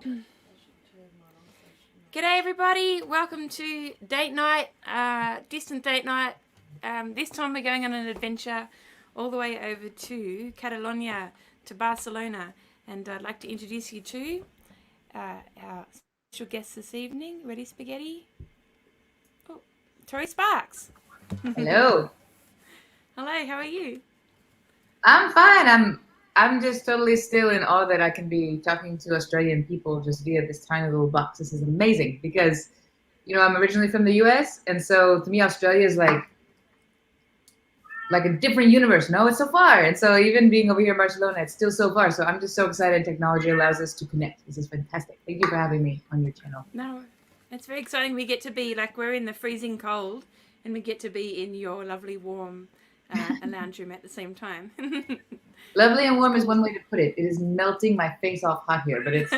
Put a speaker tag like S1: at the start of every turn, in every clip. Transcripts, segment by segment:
S1: G'day everybody, welcome to date night, distant date night. This time we're going on an adventure all the way over to Catalonia, to Barcelona. And I'd like to introduce you to our special guest this evening. Ready, spaghetti? Oh, Tori Sparks.
S2: Hello.
S1: Hello, how are you?
S2: I'm fine. I'm just totally still in awe that I can be talking to Australian people just via this tiny little box. This is amazing because, I'm originally from the US, and so to me Australia is like a different universe. No, it's so far. And so even being over here in Barcelona, it's still so far. So I'm just so excited technology allows us to connect. This is fantastic. Thank you for having me on your channel.
S1: No, it's very exciting. We get to be we're in the freezing cold and we get to be in your lovely warm lounge room at the same time.
S2: Lovely and warm is one way to put it. It is melting my face off hot here, but it's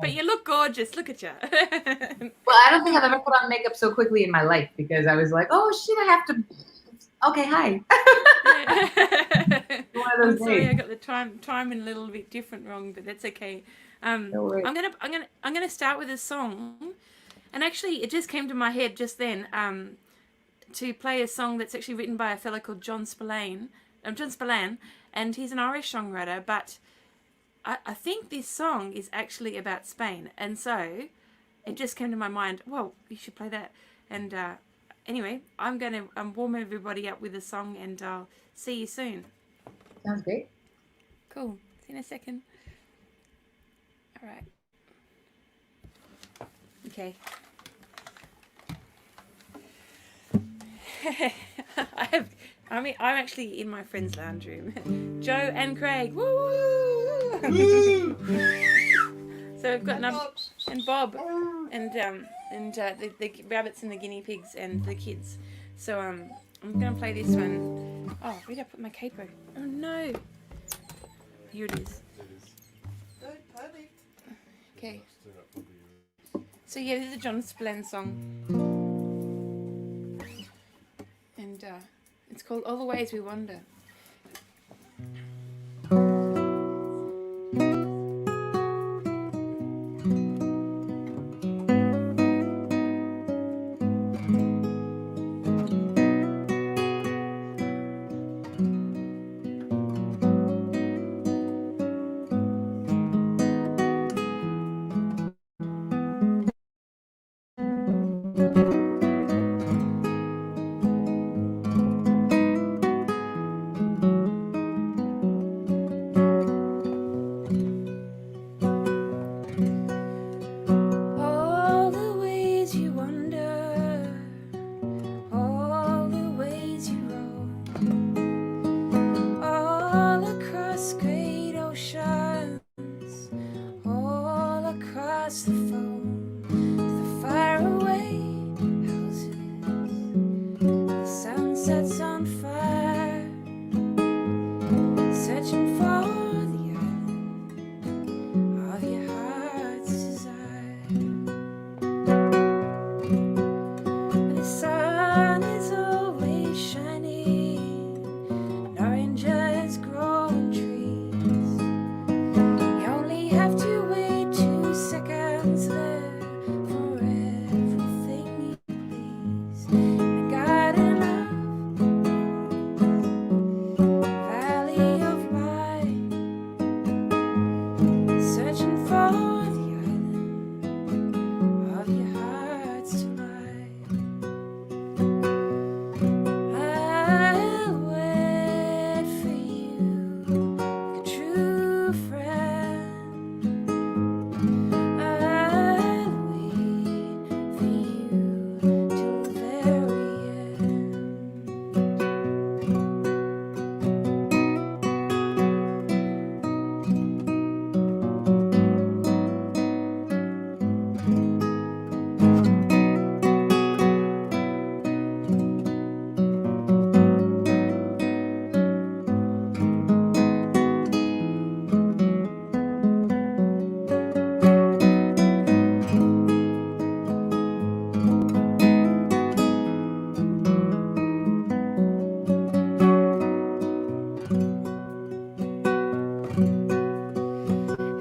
S1: but you look gorgeous. Look at you.
S2: Well, I don't think I've ever put on makeup so quickly in my life because I was like, oh shit, I have to. Okay, hi.
S1: I'm sorry, I got the time a little bit different wrong, but that's okay.
S2: No
S1: I'm gonna start with a song, and actually, it just came to my head just then. To play a song that's actually written by a fellow called John Spillane, and he's an Irish songwriter, but I think this song is actually about Spain, and so it just came to my mind, well, you should play that. And anyway, I'm going to warm everybody up with a song, and I'll see you soon.
S2: Sounds great.
S1: Cool. See you in a second. All right. Okay. I'm actually in my friend's lounge room. Joe and Craig. Woo! So we've got and Bob and the rabbits and the guinea pigs and the kids. So I'm gonna play this one. Oh, where did I put my capo? Oh no! Here it is. Okay. So yeah, this is a John Spillane song. And it's called All the Ways We Wander.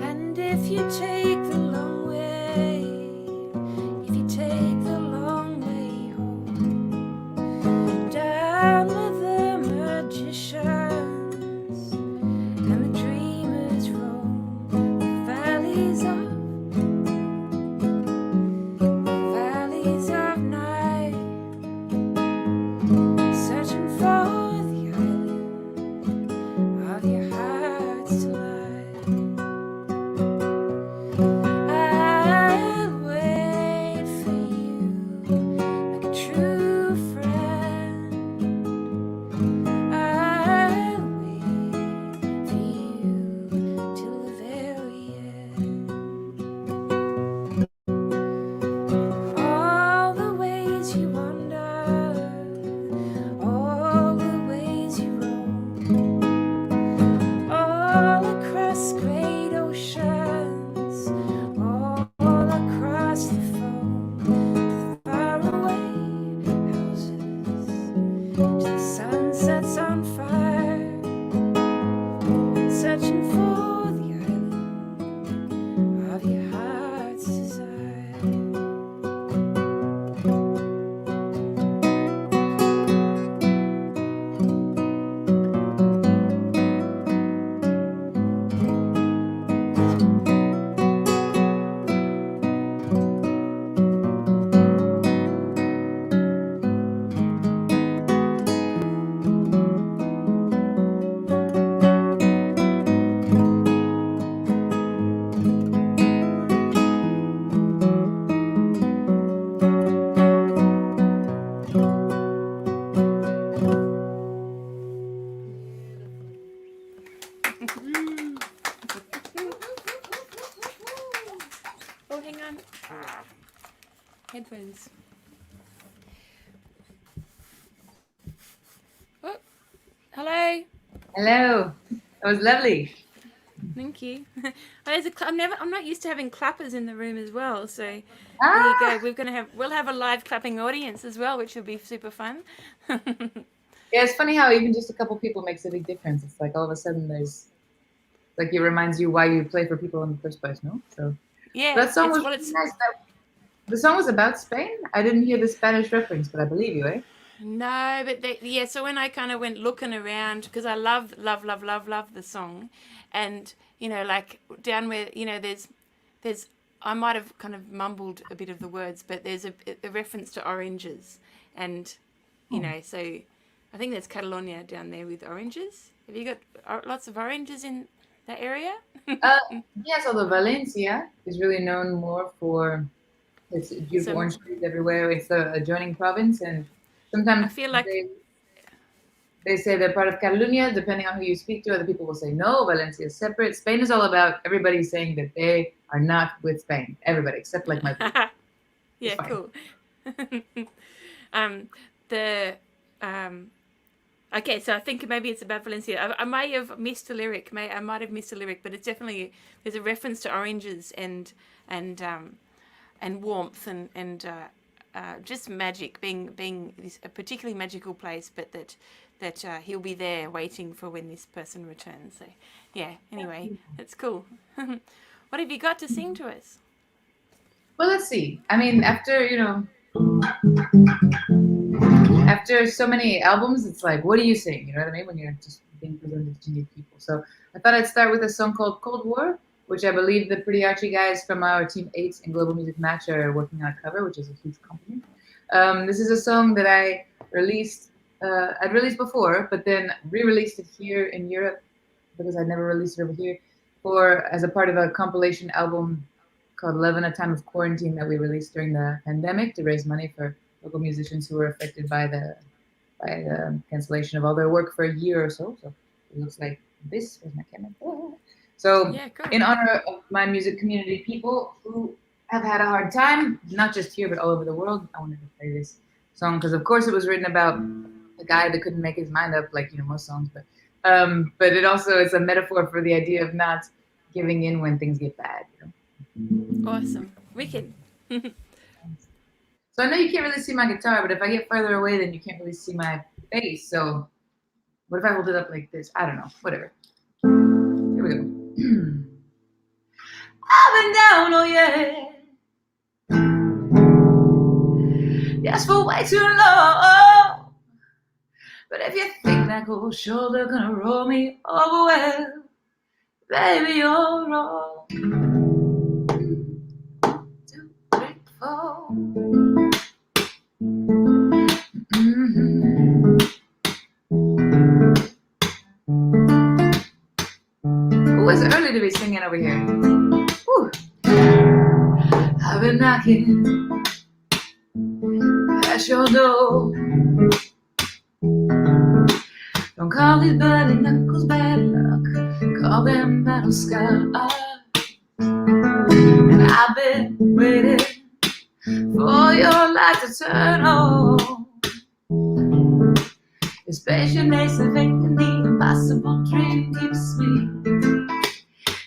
S1: And if you take the hang on. Headphones. Oh, hello.
S2: Hello. That was lovely.
S1: Thank you. I'm not used to having clappers in the room as well. So there
S2: Ah,
S1: you go. We'll have a live clapping audience as well, which will be super fun.
S2: yeah, it's funny how even just a couple people makes a big difference. It's like all of a sudden there's like it reminds you why you play for people in the first place, no? So
S1: Yeah,
S2: that song was
S1: well,
S2: really nice. The song was about Spain. I didn't hear the Spanish reference, but I believe you, eh?
S1: no, but yeah. So when I kind of went looking around, because I love the song, and like down where there's I might have kind of mumbled a bit of the words, but there's a reference to oranges, and so I think there's Catalonia down there with oranges. Have you got lots of oranges in that area?
S2: Yes, although Valencia is really known more for its beautiful
S1: So
S2: orange trees everywhere. It's the adjoining province, and
S1: I
S2: sometimes
S1: feel like
S2: they say they're part of Catalonia. Depending on who you speak to, other people will say no, Valencia is separate. Spain is all about everybody saying that they are not with Spain. Everybody, except like my people. It's
S1: yeah,
S2: fine.
S1: cool. The Okay, so I think maybe it's about Valencia. I may have missed the lyric. I might have missed the lyric, but it's definitely there's a reference to oranges and warmth and just magic being a particularly magical place, but that he'll be there waiting for when this person returns. So yeah. Anyway, that's cool. What have you got to sing to us?
S2: Well, let's see. I mean, after so many albums, it's like, what do you sing? You know what I mean? When you're just being presented to new people. So I thought I'd start with a song called Cold War, which I believe the Pretty Archie guys from our Team 8 and Global Music Match are working on a cover, which is a huge compliment. This is a song that I'd released before, but then re-released it here in Europe because I'd never released it over here as a part of a compilation album called Love in a Time of Quarantine that we released during the pandemic to raise money for local musicians who were affected by the cancellation of all their work for a year or so. So it looks like this was my camera. So
S1: Yeah, cool.
S2: in honor of my music community people who have had a hard time, not just here but all over the world, I wanted to play this song because of course it was written about a guy that couldn't make his mind up, like most songs, but it also is a metaphor for the idea of not giving in when things get bad.
S1: Awesome. Wicked.
S2: So I know you can't really see my guitar, but if I get farther away, then you can't really see my face. So what if I hold it up like this? I don't know. Whatever. Here we go. I've been down, oh yeah. Yes, for way too long. But if you think that cold shoulder gonna roll me over, well, baby, you're wrong. 2, 3, 4. Ooh, it's early to be singing over here. Ooh. I've been knocking at your door. Don't call these bloody knuckles bad luck. Call them battle scars. And I've been waiting for your light to turn on. This patient makes a thinking the impossible dream keeps me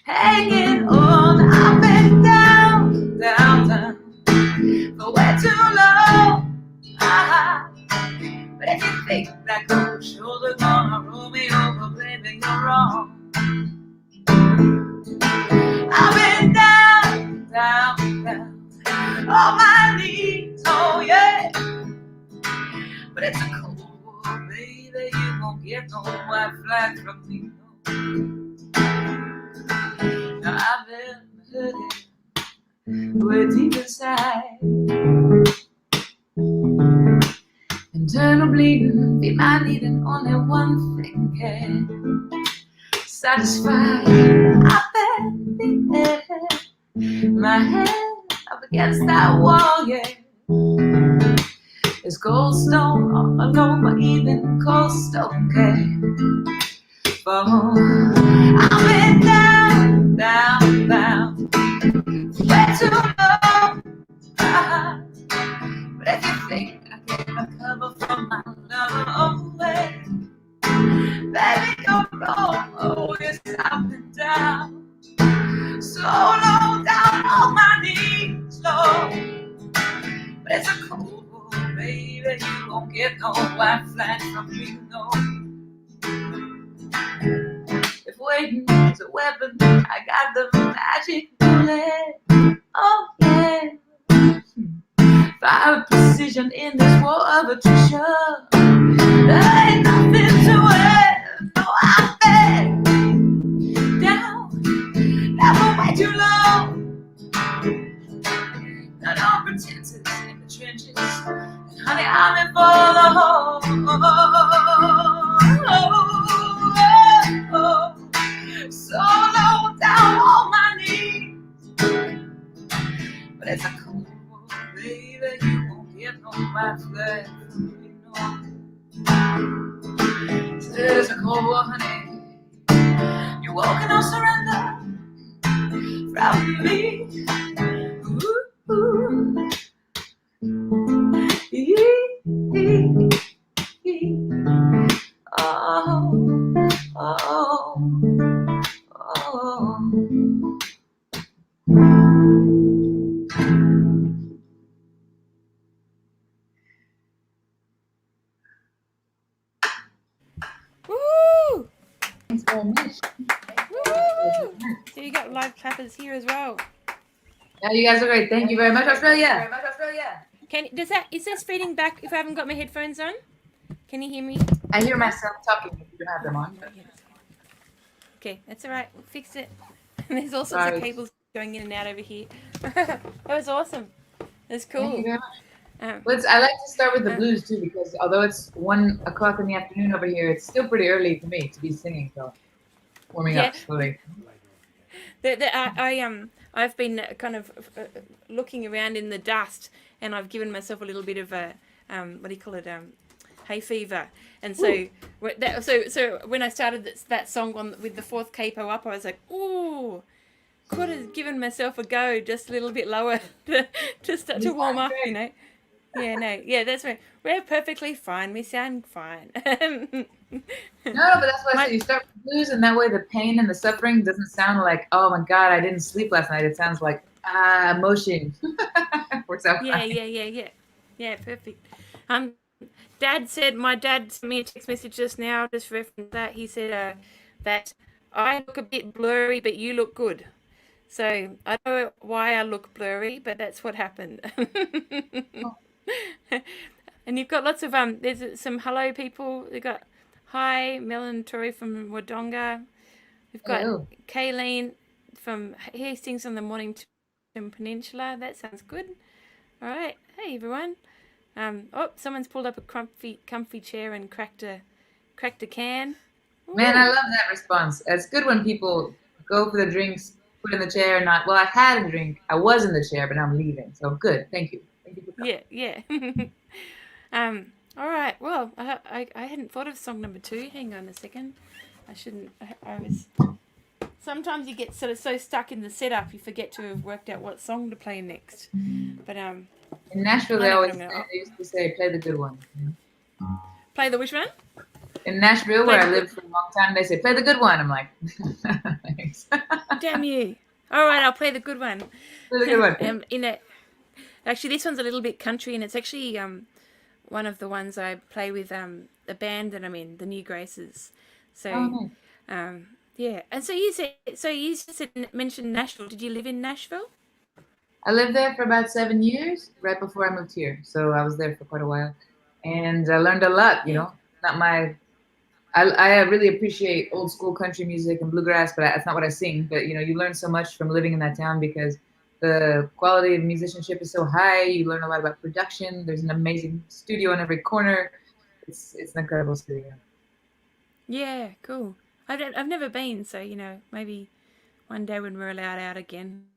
S2: hanging on. I've been down, down, down for way too long. But if you think that cold shoulder gonna roll me over, baby, you're wrong. I've been down, down, down on my knees, oh yeah. But it's a cold war, baby, you won't get no white flag from me. Now I've been hurting way deep inside. Internal bleeding, be my needing, only one thing can satisfy. I've been beating my head up against that wall, yeah. It's cold stone all alone, but even cold stone can fall. I've been down, down, down way too long. so low down on my knees, Lord. But it's a cold world, baby. You won't get no white flag from me, no. If waiting is a weapon, I got the magic bullet. Oh yeah. Fire precision in this war of attrition. There ain't nothing to it. No, I'm bad. Down, never way too low. No pretenses in the trenches. And honey, I'm in for the whole. So low down on my knees. But it's a cold world, baby. You won't get no white flag from me, no. It's a cold war, honey. You won't get no surrender from me. Ooh, ooh. Oh, oh, oh.
S1: Woo!
S2: Thanks very much.
S1: Woo! So you got live clappers here as well.
S2: Yeah, you guys are great. Thank you very much, Australia.
S1: Is this feeding back if I haven't got my headphones on? Can you hear me?
S2: I hear myself talking if you don't have them on.
S1: Okay, that's all right. We'll fix it. There's all sorts of cables going in and out over here. That was awesome. That's cool.
S2: Thank you very much. I like to start with the blues too, because although it's 1 o'clock in the afternoon over here, it's still pretty early for me to be singing. So warming up slowly.
S1: I've been kind of looking around in the dust, and I've given myself a little bit of a what do you call it, hay fever. And so so when I started that song with the fourth capo up, I was like, ooh, could have given myself a go just a little bit lower to start to warm up, you know. Yeah, that's right. We're perfectly fine. We sound fine.
S2: No, but that's why I said you start with blues, and that way the pain and the suffering doesn't sound like, oh my God, I didn't sleep last night. It sounds like emotion. Works out fine.
S1: Yeah, perfect. My dad sent me a text message just now, just reference that. He said that I look a bit blurry, but you look good. So I don't know why I look blurry, but that's what happened. And you've got lots of there's some hello people. We've got hi Mel and Tori from Wodonga. We've got Kayleen from Hastings on the Mornington Peninsula. That sounds good. All right, hey everyone. Someone's pulled up a comfy chair and cracked a can. Ooh.
S2: Man, I love that response. It's good when people go for the drinks, put in the chair, and not. Well, I had a drink. I was in the chair, but now I'm leaving. So good. Thank you. Thank you for coming.
S1: Yeah. All right. Well, I hadn't thought of song number 2. Hang on a second. I shouldn't. I was. Sometimes you get sort of so stuck in the setup, you forget to have worked out what song to play next. But
S2: in Nashville, they used to say, "Play the good one."
S1: Play the which one?
S2: In Nashville, where I lived for a long time, they say, "Play the good one." I'm like, thanks.
S1: Damn you! All right, I'll play the good one.
S2: Play the good one.
S1: Actually, this one's a little bit country, and it's actually one of the ones I play with the band that I'm in, the New Graces. So, yeah. And so you mentioned Nashville. Did you live in Nashville?
S2: I lived there for about 7 years, right before I moved here. So I was there for quite a while, and I learned a lot. You know, I really appreciate old school country music and bluegrass, but that's not what I sing. But you know, you learn so much from living in that town because the quality of musicianship is so high. You learn a lot about production. There's an amazing studio in every corner. It's an incredible studio.
S1: Yeah, cool. I've never been, so you know, maybe one day when we're allowed out again.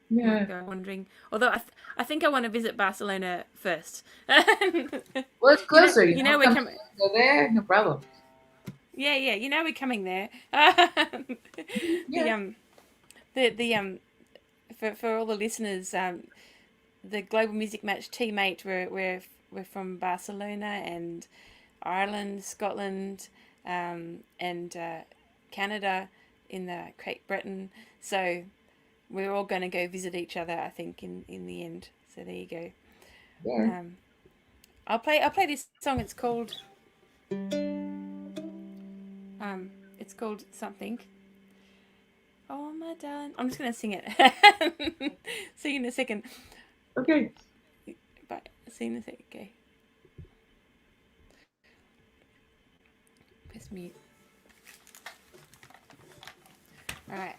S2: Yeah.
S1: Go wandering. Although I think I want to visit Barcelona first.
S2: Well, it's closer.
S1: You know we're coming.
S2: Go there, no problem.
S1: Yeah. You know we're coming there. For all the listeners, the Global Music Match teammate, we're from Barcelona and Ireland, Scotland, and Canada in the Great Britain. So we're all going to go visit each other, I think, in the end. So there you go.
S2: Yeah.
S1: I'll play this song. It's called something. Oh my darling. I'm just going to sing it. See you in a second.
S2: Okay.
S1: Bye. See you in a second. Okay. Press mute. All right.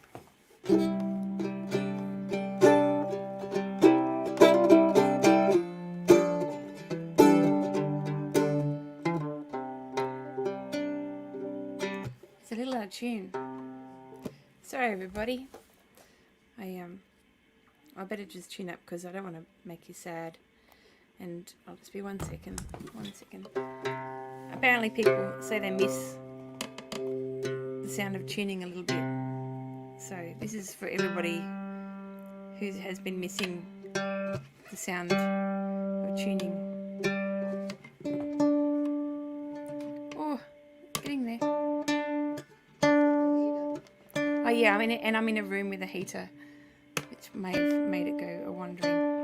S1: It's a little out of tune. Sorry, everybody. I better just tune up because I don't want to make you sad. And I'll just be 1 second. 1 second. Apparently, people say they miss the sound of tuning a little bit. So this is for everybody who has been missing the sound of tuning. Oh, getting there. Oh yeah, I'm in a room with a heater, which may have made it go a wandering.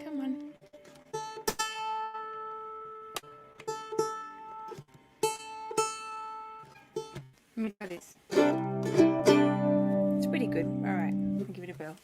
S1: Come on. Let me try this. It's pretty good. All right, I'll give it a bell.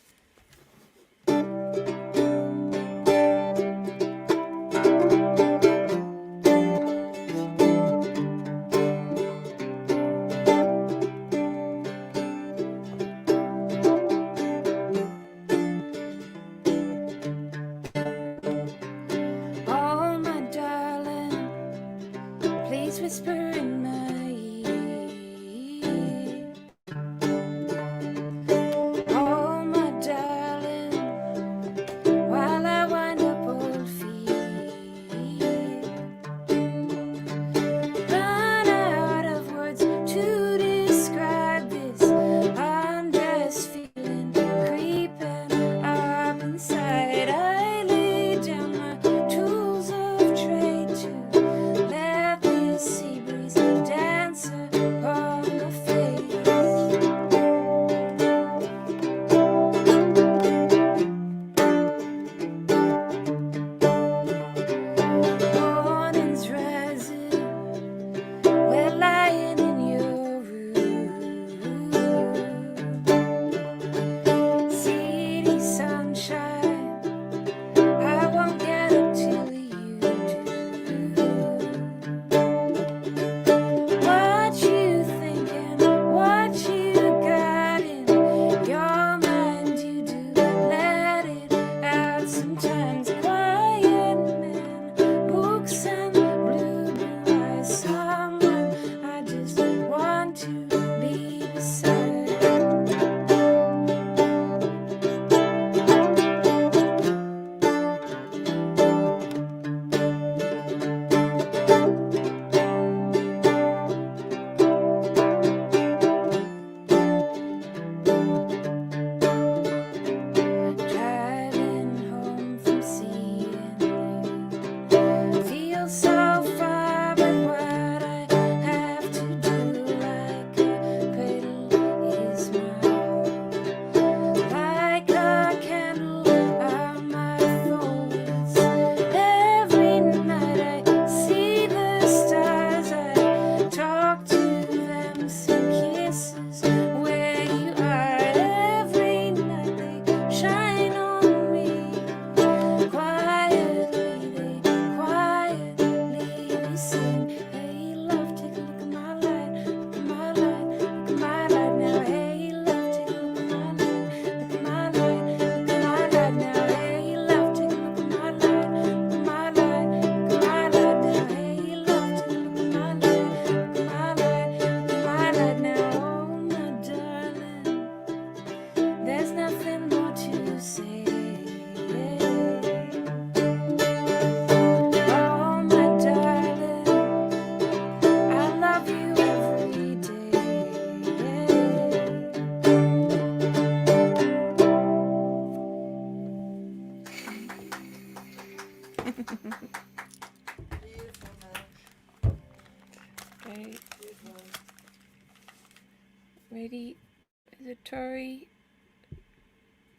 S1: Is it Tori?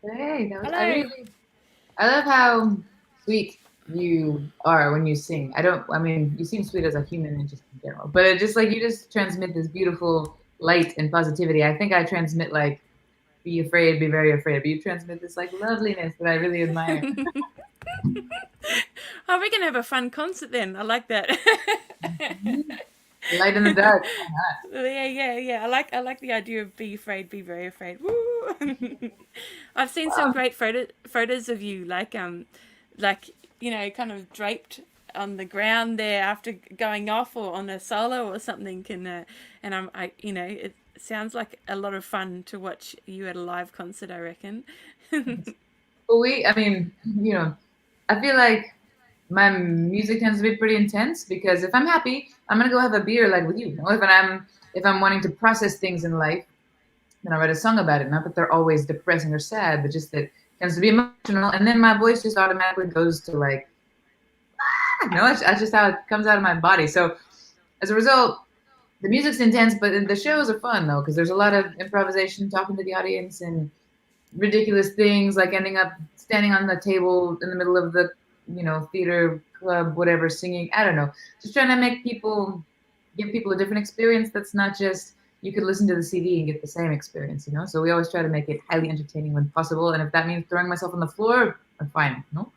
S2: Hey,
S1: Hello.
S2: I love how sweet you are when you sing. I mean, you seem sweet as a human and just in general, but it just like you just transmit this beautiful light and positivity. I think I transmit like be afraid, be very afraid, but you transmit this like loveliness that I really admire.
S1: Oh, we can have a fun concert then. I like that.
S2: Mhm. Light in the dark.
S1: Yeah. I like the idea of be afraid, be very afraid. Woo! I've seen some
S2: Wow.
S1: great photos of you, like kind of draped on the ground there after going off or on a solo or something. And it sounds like a lot of fun to watch you at a live concert. I reckon.
S2: But I mean, I feel like my music tends to be pretty intense because if I'm happy, I'm gonna go have a beer like with you. If I'm wanting to process things in life, then I write a song about it. Not that they're always depressing or sad, but just that it tends to be emotional, and then my voice just automatically goes to like, that's just how it comes out of my body. So as a result, the music's intense, but the shows are fun though because there's a lot of improvisation, talking to the audience, and ridiculous things like ending up standing on the table in the middle of the theater club, whatever, singing. I don't know, just trying to give people a different experience that's not just you could listen to the CD and get the same experience. So we always try to make it highly entertaining when possible, and if that means throwing myself on the floor, I'm fine. No.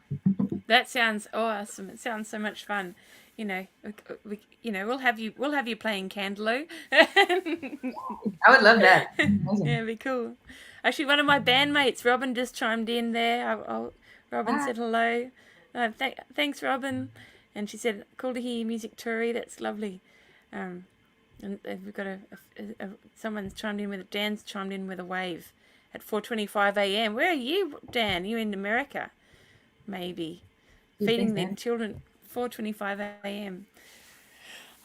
S1: That sounds awesome. It sounds so much fun. We'll have you playing Candelo.
S2: I would love that.
S1: Yeah,
S2: Amazing.
S1: it'd be cool. Actually, one of my bandmates, Robin, just chimed in there. Robin
S2: Ah,
S1: said hello. Thanks, Robin. And she said, "Cool to hear your music, Tori. That's lovely." Um, and we've got someone's chimed in with Dan's chimed in with a wave at 4:25 a.m. Where are you, Dan? You in America? Maybe
S2: gee, thanks,
S1: feeding their
S2: man.
S1: children. 4:25 a.m.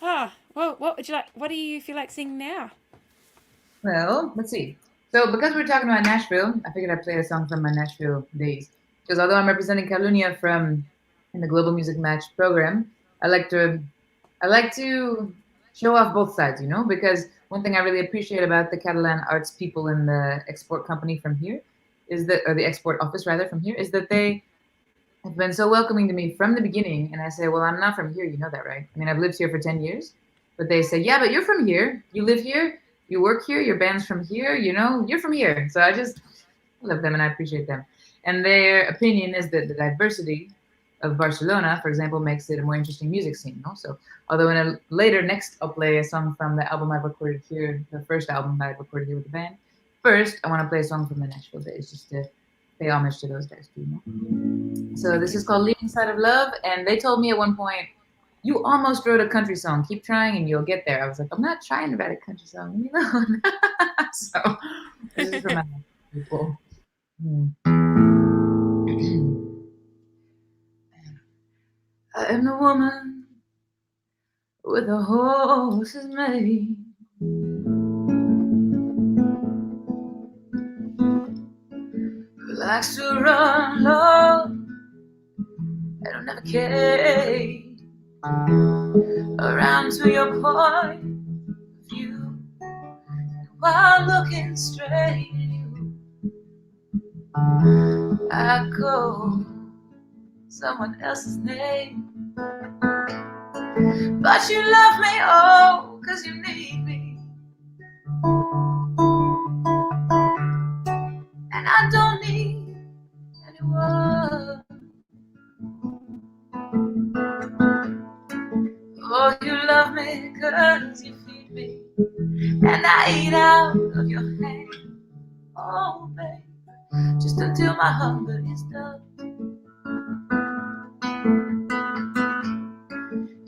S1: Ah, well, what would you like? What do you feel like singing now?
S2: Well, let's see. So, because we're talking about Nashville, I figured I'd play a song from my Nashville days. Because although I'm representing Catalonia from in the Global Music Match program, I like to I like to show off both sides. Because one thing I really appreciate about the Catalan arts people in the export company from here or the export office rather from here, is that they have been so welcoming to me from the beginning. And I say, well, I'm not from here. You know that, right? I mean, I've lived here for 10 years. But they say, yeah, but you're from here. You live here. You work here. Your band's from here. You're from here. So I just love them and I appreciate them. And their opinion is that the diversity of Barcelona, for example, makes it a more interesting music scene. So although in a later next, I'll play a song from the album I've recorded here, the first album that I recorded here with the band. First, I want to play a song from the Nashville days just to pay homage to those guys too. So this is called Leaving Side of Love, and they told me at one point, you almost wrote a country song. Keep trying and you'll get there. I was like, I'm not trying to write a country song. So this is for my people. I am the woman with a horse's mane, who likes to run low and will never cave around to your point of view while looking straight at you. I call someone else's name, but you love me, oh, 'cause you need me, and I don't need anyone. Oh, you love me 'cause you feed me, and I eat out of your hand. Oh, babe, just until my hunger is done.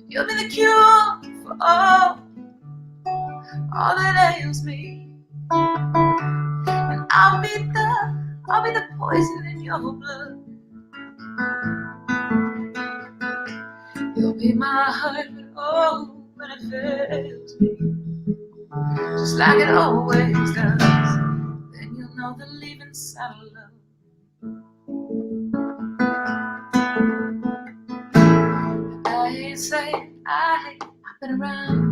S2: You'll be the cure for all that ails me, and I'll be the poison in your blood. You'll be my heart, oh, when it fails me, just like it always does. Then you'll know the leaving side of love. I ain't saying I've been around.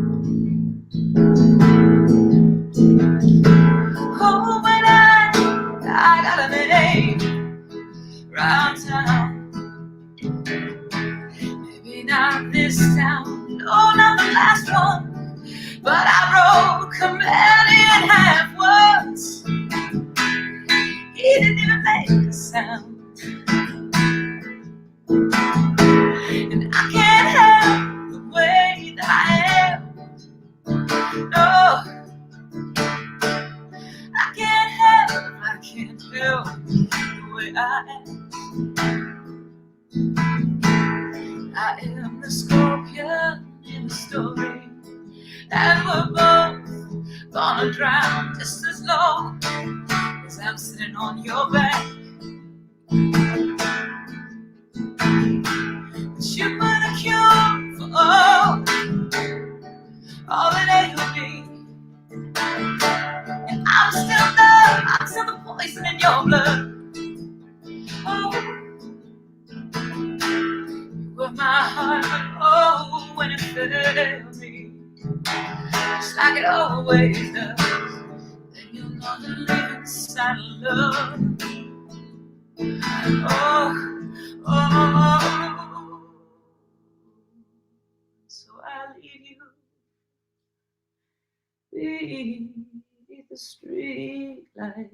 S2: Oh, but I broke a million half words. He didn't even make a sound. And I can't help the way that I am. No, I can't help the way I am. I am the scorpion in the story, and we're both gonna drown just as long as I'm sitting on your back. But you put a cure for all that ails me, and I'm still the poison in your blood. Oh, you were my heart, but oh, when it failed me, just like it always does, then you'll know the living side of love. Oh, oh, so I leave you beneath the street light.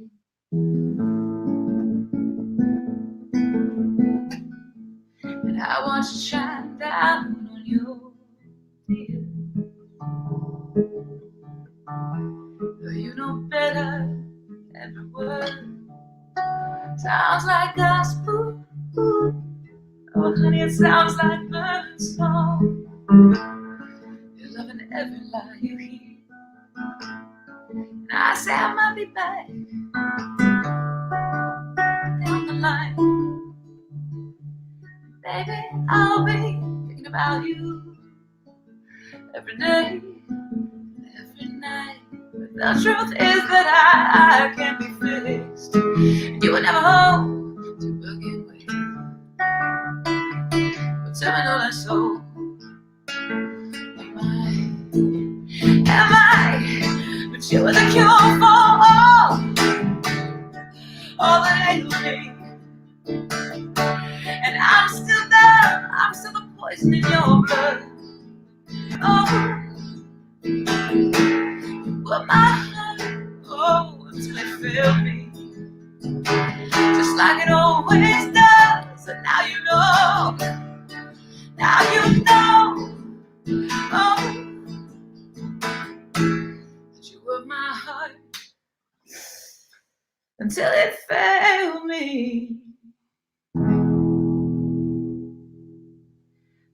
S2: And I want to shine down on you, dear. You know better, every word sounds like gospel. Oh, honey, it sounds like bird song. You're loving every lie you hear. And I say I might be back down the line. Baby, I'll be thinking about you every day, every night. But the truth is that I can't be fixed. You were never home to begin with. But tell me, no, that's so. Am I? But you were the cure for all that ails me. And I'm still the poison in your blood. Oh, but my heart, oh, until it failed me, just like it always does. And now you know, oh, that you were my heart until it failed me.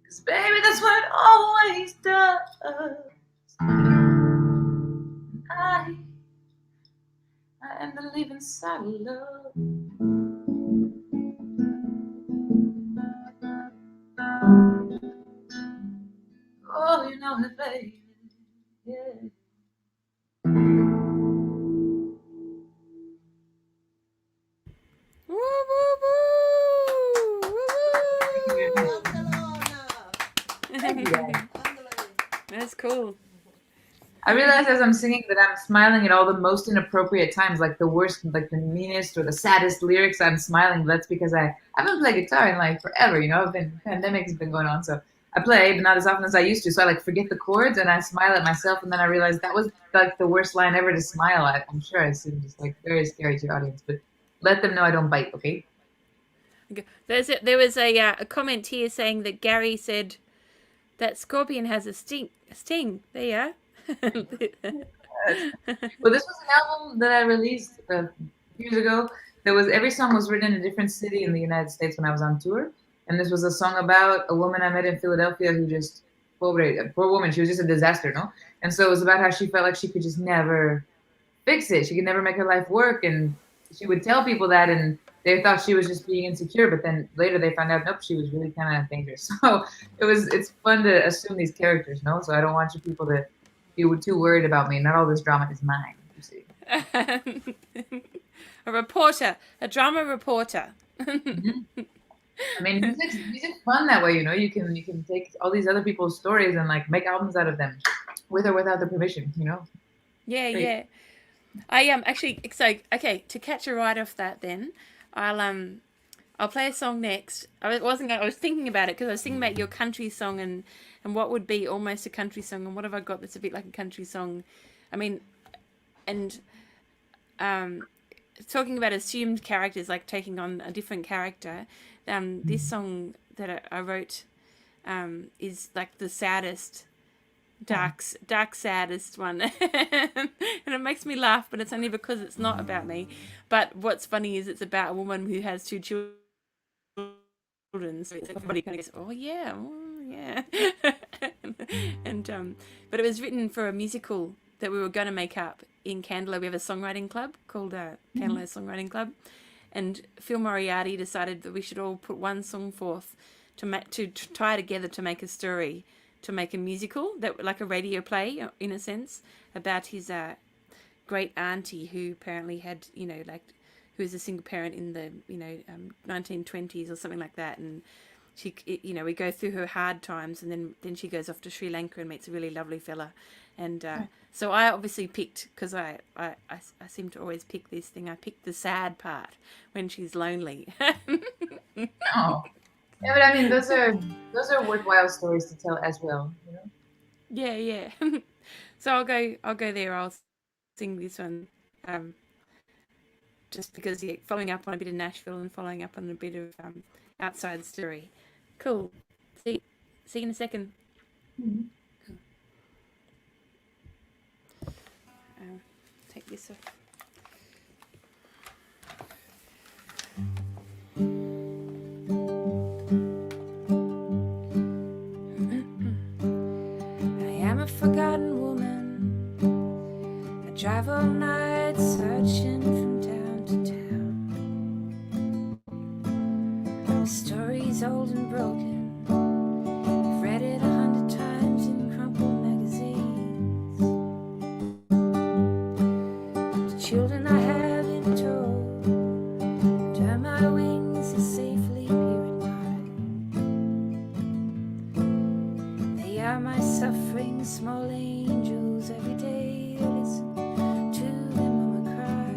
S2: 'Cause baby, that's what it always does. I am the living side of love. Oh, you know it, baby. Yeah.
S1: Woo, woo, woo. Woo,
S2: Thank you, guys.
S1: That's cool.
S2: I realize as I'm singing that I'm smiling at all the most inappropriate times, like the worst, like the meanest or the saddest lyrics. I'm smiling. That's because I haven't played guitar in like forever. You know, pandemic's been going on, so I play, but not as often as I used to. So I like forget the chords and I smile at myself, and then I realize that was like the worst line ever to smile at. I'm sure I seem just like very scary to your audience, but let them know I don't bite, okay?
S1: There was a comment here saying that Gary said that scorpion has a sting. There you are.
S2: Well, this was an album that I released years ago. Every song was written in a different city in the United States when I was on tour, and this was a song about a woman I met in Philadelphia who just poor woman. She was just a disaster, no? And so it was about how she felt like she could just never fix it. She could never make her life work, and she would tell people that, and they thought she was just being insecure. But then later they found out, nope, she was really kind of dangerous. So it's fun to assume these characters, no? So I don't want you people to be too worried about me. Not all this drama is mine, you see.
S1: A drama reporter.
S2: Mm-hmm. I mean, music's fun that way, you know. You can take all these other people's stories and like make albums out of them, with or without their permission, you know.
S1: Yeah,
S2: Great.
S1: yeah. I actually, so okay, to catch a ride off that, then I'll I'll play a song next. I was thinking about it because I was thinking about your country song and what would be almost a country song and what have I got that's a bit like a country song. I mean, and talking about assumed characters, like taking on a different character. This song that I wrote is like the saddest, dark, saddest one, and it makes me laugh. But it's only because it's not about me. But what's funny is it's about a woman who has 2 children. So everybody kind of goes, oh yeah, and but it was written for a musical that we were going to make up in Candler. We have a songwriting club called Candler Songwriting Club, and Phil Moriarty decided that we should all put one song forth to tie together to make a story, to make a musical that like a radio play in a sense about his great auntie who apparently had who was a single parent in the 1920s or something like that, and she we go through her hard times, and then she goes off to Sri Lanka and meets a really lovely fella, and so I obviously picked, because I seem to always pick this thing, I picked the sad part when she's lonely.
S2: Oh, yeah, but I mean those are worthwhile stories to tell as well, you know.
S1: Yeah. So I'll go there. I'll sing this one. Just because following up on a bit of Nashville and following up on a bit of outside story. Cool. See you in a second.
S2: Mm-hmm.
S1: Cool. Take this off. I am a forgotten woman. I drive all night searching from town to town. The story's old and broken. I've read it 100 times in crumpled magazines. The children I haven't told turn my wings and safely appear at night. They are my suffering small angels. Every day I listen to them mama cry.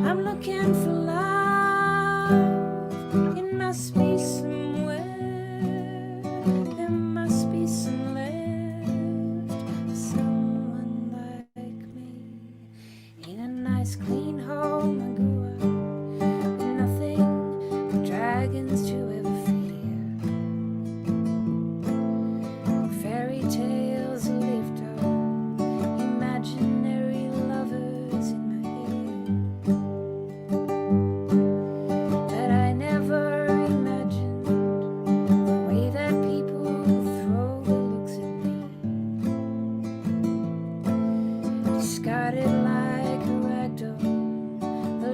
S1: I'm looking for love. It must be somewhere. There must be some left for someone like me. In a nice clean home I grew up with nothing but dragons to ever fear. Fairy tales lived on, imaginary lovers in my head. But I never imagined the way that people throw their looks at me. Discarded like a ragdoll, the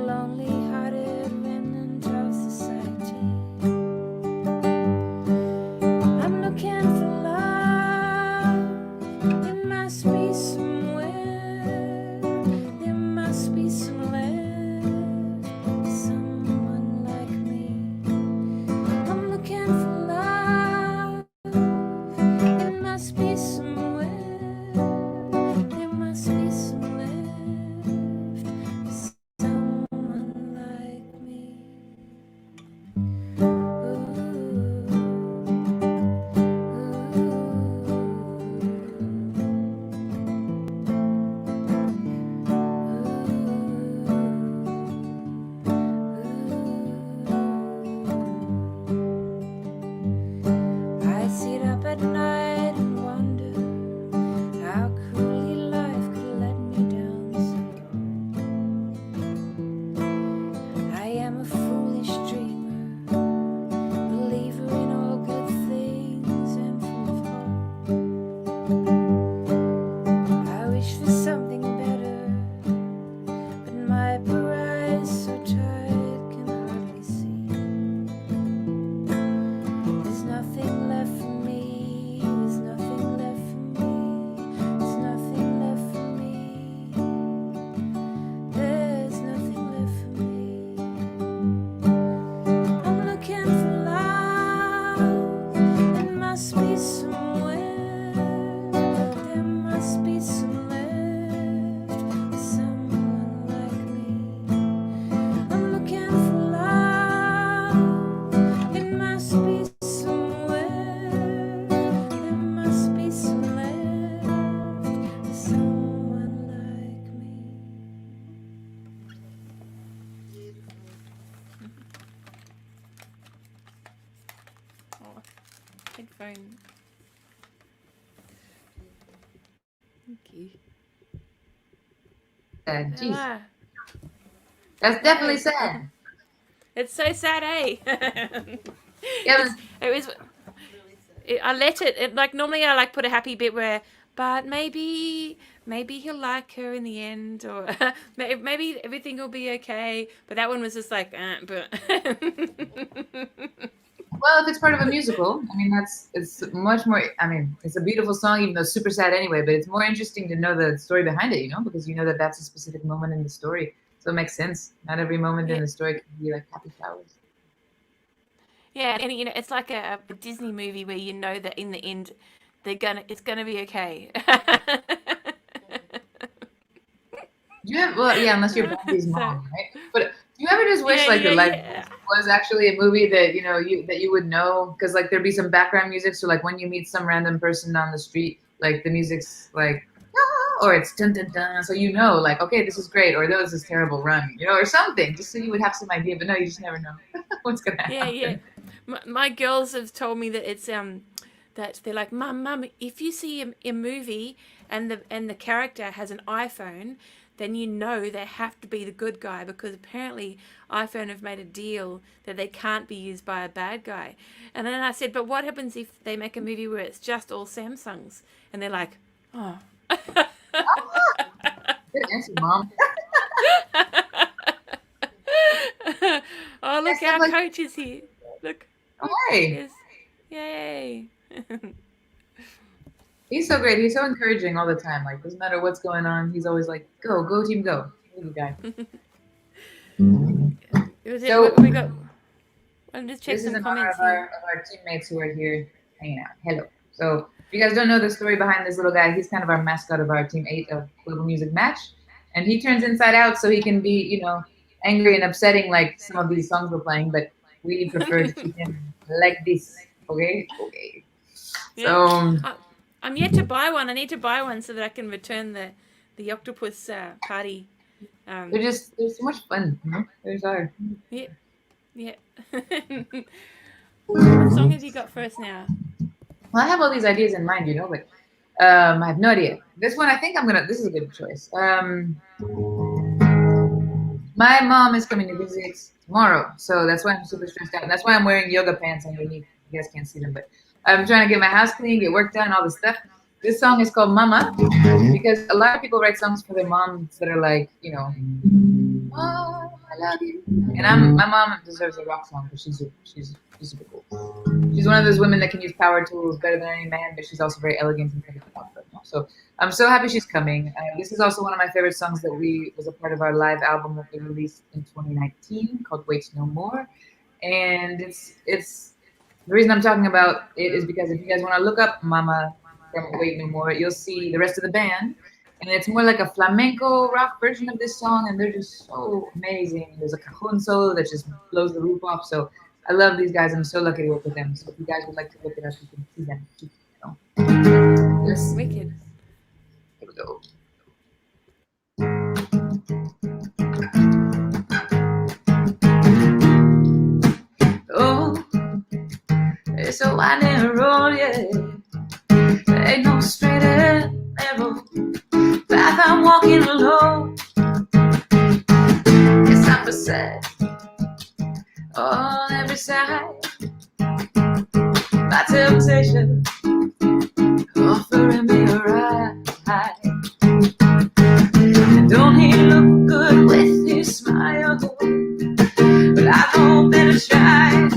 S1: phone. Thank you.
S2: Jeez,
S1: Ah,
S2: that's definitely sad.
S1: it's so sad, eh?
S2: Yeah,
S1: It was. I let it. Like normally, I like put a happy bit where, but maybe he'll like her in the end, or maybe everything will be okay. But that one was just like, but.
S2: well, if it's part of a musical, I mean, it's much more. I mean, it's a beautiful song, even though it's super sad anyway. But it's more interesting to know the story behind it, because you know that that's a specific moment in the story, so it makes sense. Not every moment in
S1: Yeah.
S2: the story can be like happy flowers.
S1: Yeah, and it's like a Disney movie where you know that in the end, it's gonna be okay.
S2: Do you have, well, yeah, unless you're Brandy's
S1: So
S2: mom, right? But do you ever just wish
S1: yeah,
S2: like
S1: yeah,
S2: that life
S1: yeah.
S2: was actually a movie that you would know? Because like there'd be some background music, so like when you meet some random person on the street, like the music's like "Ah," or it's dun dun dun, so like, okay, this is great, or this is terrible, run, or something, just so you would have some idea. But no, you just never know what's gonna
S1: Yeah, yeah.
S2: happen.
S1: My girls have told me that it's that they're like, Mum, if you see a movie and the character has an iPhone, then you know they have to be the good guy because apparently iPhone have made a deal that they can't be used by a bad guy. And then I said, but what happens if they make a movie where it's just all Samsungs? And they're like, oh.
S2: Good answer, mom.
S1: Oh,
S2: Yeah,
S1: look,
S2: stuff
S1: our
S2: like,
S1: coach is here. Look,
S2: oh, hey,
S1: yes, yay.
S2: he's so great. He's so encouraging all the time. Like doesn't matter what's going on, he's always like, go team, go. Good guy.
S1: It was it.
S2: So
S1: We got. I'm just check
S2: this is
S1: some
S2: in honor
S1: comments here.
S2: of our teammates who are here hanging out. Hello. So if you guys don't know the story behind this little guy, he's kind of our mascot of our team 8 of Global Music Match. And he turns inside out so he can be, angry and upsetting like some of these songs we're playing, but we prefer to keep him like this. Okay? Okay.
S1: Yeah,
S2: So
S1: I'm yet to buy one. I need to buy one so that I can return the octopus party.
S2: they're so much fun. There's our
S1: Yeah, yeah. What song have you got for us now?
S2: well, I have all these ideas in mind, but I have no idea. This one, I think this is a good choice. My mom is coming to visit tomorrow, so that's why I'm super stressed out. And that's why I'm wearing yoga pants underneath. You guys can't see them, but I'm trying to get my house clean, get work done, all this stuff. This song is called Mama because a lot of people write songs for their moms that are like, oh, I love you. And my mom deserves a rock song because she's super cool. She's one of those women that can use power tools better than any man, but she's also very elegant and kind of thoughtful. So I'm so happy she's coming. This is also one of my favorite songs that was a part of our live album that we released in 2019 called Wait No More. And it's the reason I'm talking about it is because if you guys want to look up Mama from Wait No More, you'll see the rest of the band. And it's more like a flamenco rock version of this song, and they're just so amazing. There's a cajon solo that just blows the roof off. So I love these guys. I'm so lucky to work with them. So if you guys would like to look it up, you can see them. Yes.
S1: Wicked.
S2: Here we go. Oh, it's a winding road, yeah. There ain't no straight and narrow path I'm walking alone. Yes, I'm beset on every side by temptation, offering me a ride. And don't he look good with his smile? But I know better try.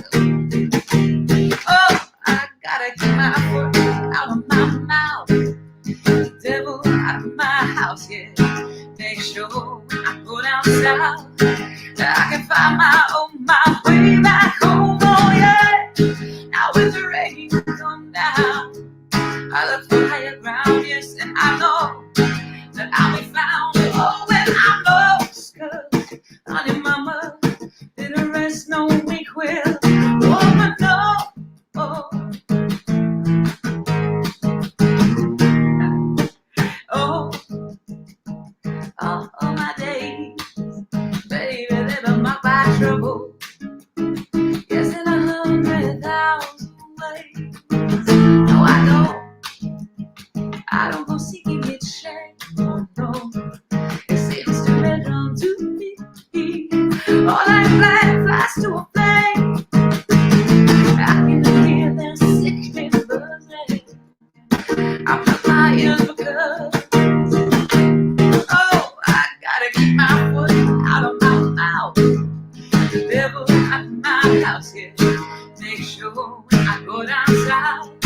S2: Oh, I gotta get my foot out of my mouth, the devil out of my house, yeah. Make sure when I go down south that I can find my way back home, oh yeah. Now with the rain come down, I look for higher ground, yes, and I know that I'll be found, oh, when I'm lost, 'cause honey mama didn't rest no weak will, oh, but no, oh. Oh, all my days, baby, they've been marked by trouble. Yes, in 100,000 ways. my foot out of my mouth. The devil out of my house, yeah. Make sure when I go down south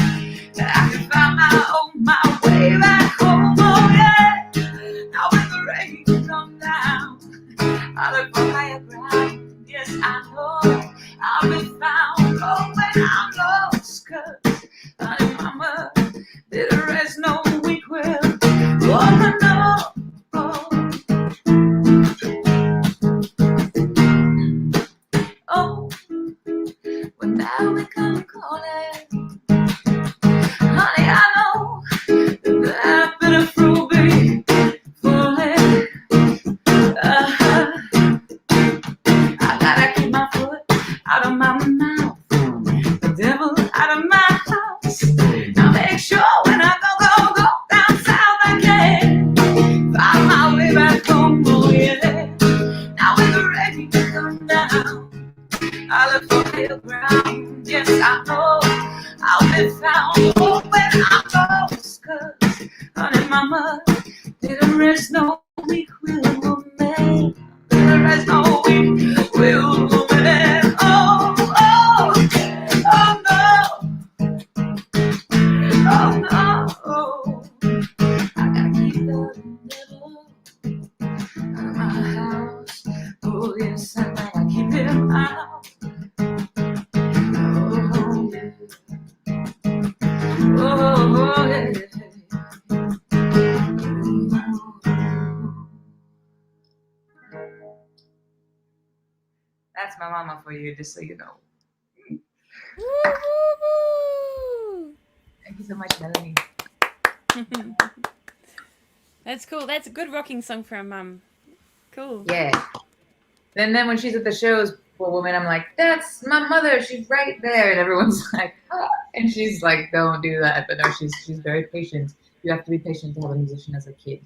S2: that I can find my way back home, oh yeah. Now when the rain comes down, I look for higher ground. Yes, I know I'll be found. Oh, when I'm lost, 'cause honey mama didn't rest no week well. Oh, no. Oh, well now we come calling. Honey, I know that pitiful be falling. I gotta keep my foot out of my mouth, the devil out of my house. Now make sure when I go down south I can find my way back home, oh yeah. Now when the rain comes down, I look for higher ground. Yes, I know I'll be found. Oh, when I'm lost, 'cause honey mama didn't rest no week will man. Didn't rest no week will man. Oh, oh, oh no. Oh no. I gotta keep the devil out of my house. Oh yes, I gotta keep him out. Oh yeah. Oh yeah. That's my mama for you, just so you know.
S1: Woo, woo, woo.
S2: Thank you so much, Melanie.
S1: That's cool. That's a good rocking song for a mum. Cool.
S2: Yeah. And then when she's at the shows for women, I'm like, that's my mother. She's right there. And everyone's like, ah. And she's like, don't do that. But no, she's very patient. You have to be patient to have a musician as a kid.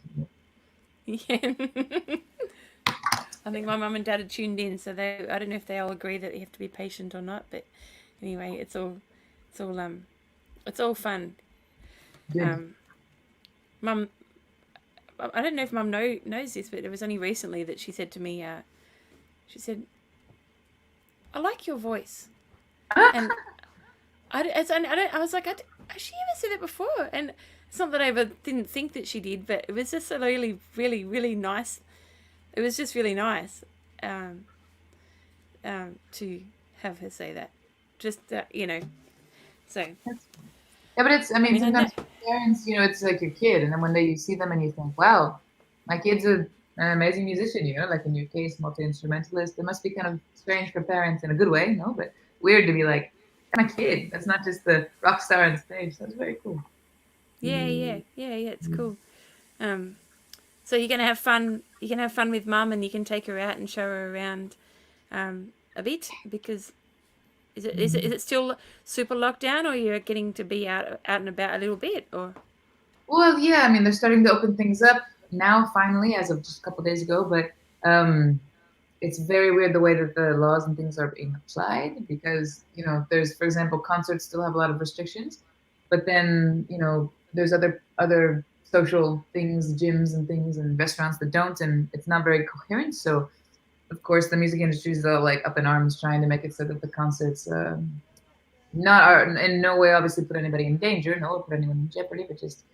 S1: Yeah. I think my mum and dad are tuned in, so I don't know if they all agree that you have to be patient or not. But anyway, it's all fun. Mum, I don't know if Mum knows this, but it was only recently that she said to me, she said, "I like your voice," and I was like, has she ever said it before? And it's not that I ever didn't think that she did, but it was just a really, really, really nice. It was just really nice to have her say that. Just you know, so.
S2: Yeah, but it's, I mean sometimes parents, you know, it's like your kid, and then one day you see them and you think, wow, my kid's an amazing musician, you know, like in your case, multi-instrumentalist. It must be kind of strange for parents in a good way, no? But weird to be like, that's my kid. That's not just the rock star on stage. That's very cool.
S1: Yeah, it's cool. So you're gonna have fun. You can have fun with Mum, and you can take her out and show her around a bit, because is it still super lockdown, or you're getting to be out and about a little bit, or?
S2: Well, yeah, I mean they're starting to open things up now, finally, as of just a couple of days ago. But it's very weird the way that the laws and things are being applied, because you know there's, for example, concerts still have a lot of restrictions, but then you know there's other social things, gyms and things, and restaurants that don't, and it's not very coherent. So of course the music industry is like up in arms trying to make it so that the concerts not are in no way obviously put anybody in danger, no, put anyone in jeopardy, but just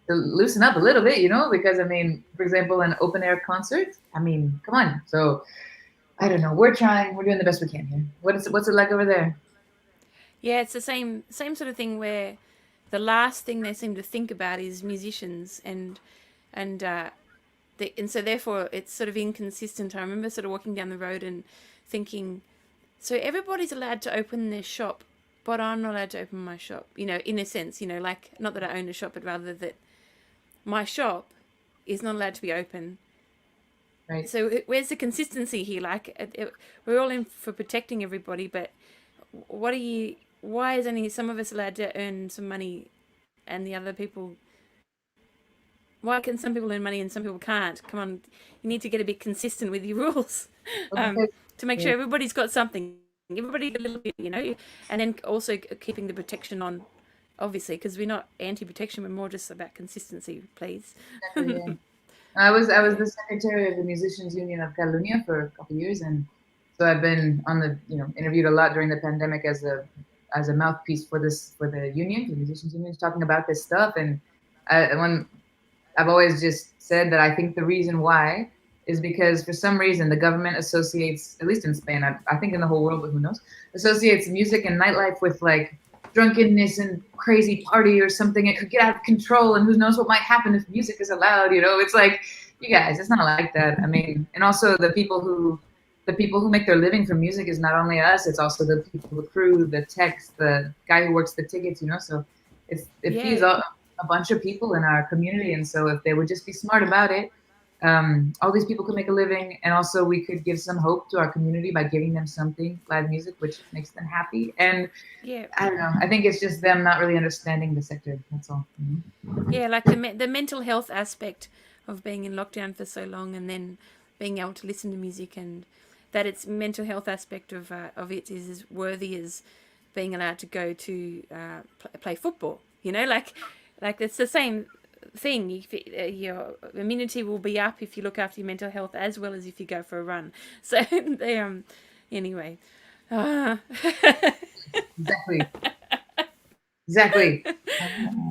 S2: to loosen up a little bit, you know, because I mean, for example, an open air concert, I mean, come on. So I don't know, we're doing the best we can here. What's it like over there?
S1: Yeah, it's the same sort of thing, where the last thing they seem to think about is musicians, and so therefore it's sort of inconsistent. I remember sort of walking down the road and thinking, so everybody's allowed to open their shop, but I'm not allowed to open my shop. You know, in a sense, you know, like, not that I own a shop, but rather that my shop is not allowed to be open.
S2: Right.
S1: So where's the consistency here? Like, we're all in for protecting everybody, but why is only some of us allowed to earn some money and the other people? Why can some people earn money and some people can't? Come on, you need to get a bit consistent with your rules to make sure everybody's got something. Everybody a little bit, you know, and then also keeping the protection on, obviously, because we're not anti-protection, we're more just about consistency, please.
S2: Exactly, yeah. I was
S1: Yeah.
S2: the secretary of the Musicians Union of Catalonia for a couple of years, and so I've been on the interviewed a lot during the pandemic as a mouthpiece for the union, for the musicians union, talking about this stuff. And when I've always just said that I think the reason why is because for some reason the government associates, at least in Spain, I think in the whole world, but who knows, associates music and nightlife with like drunkenness and crazy party or something. It could get out of control, and who knows what might happen if music is allowed. It's like, you guys, it's not like that. I mean, and also the people who make their living from music is not only us; it's also the people, the crew, the techs, the guy who works the tickets. So it feeds
S1: Yeah.
S2: a bunch of people in our community. And so if they would just be smart about it, all these people could make a living, and also we could give some hope to our community by giving them something, live music, which makes them happy. And
S1: Yeah.
S2: I don't know, I think it's just them not really understanding the sector. That's all.
S1: Yeah, like the mental health aspect of being in lockdown for so long, and then being able to listen to music, and that its mental health aspect of it is as worthy as being allowed to go to play football. Like it's the same thing. Your immunity will be up if you look after your mental health as well as if you go for a run. So they anyway. Uh,
S2: Exactly. Exactly.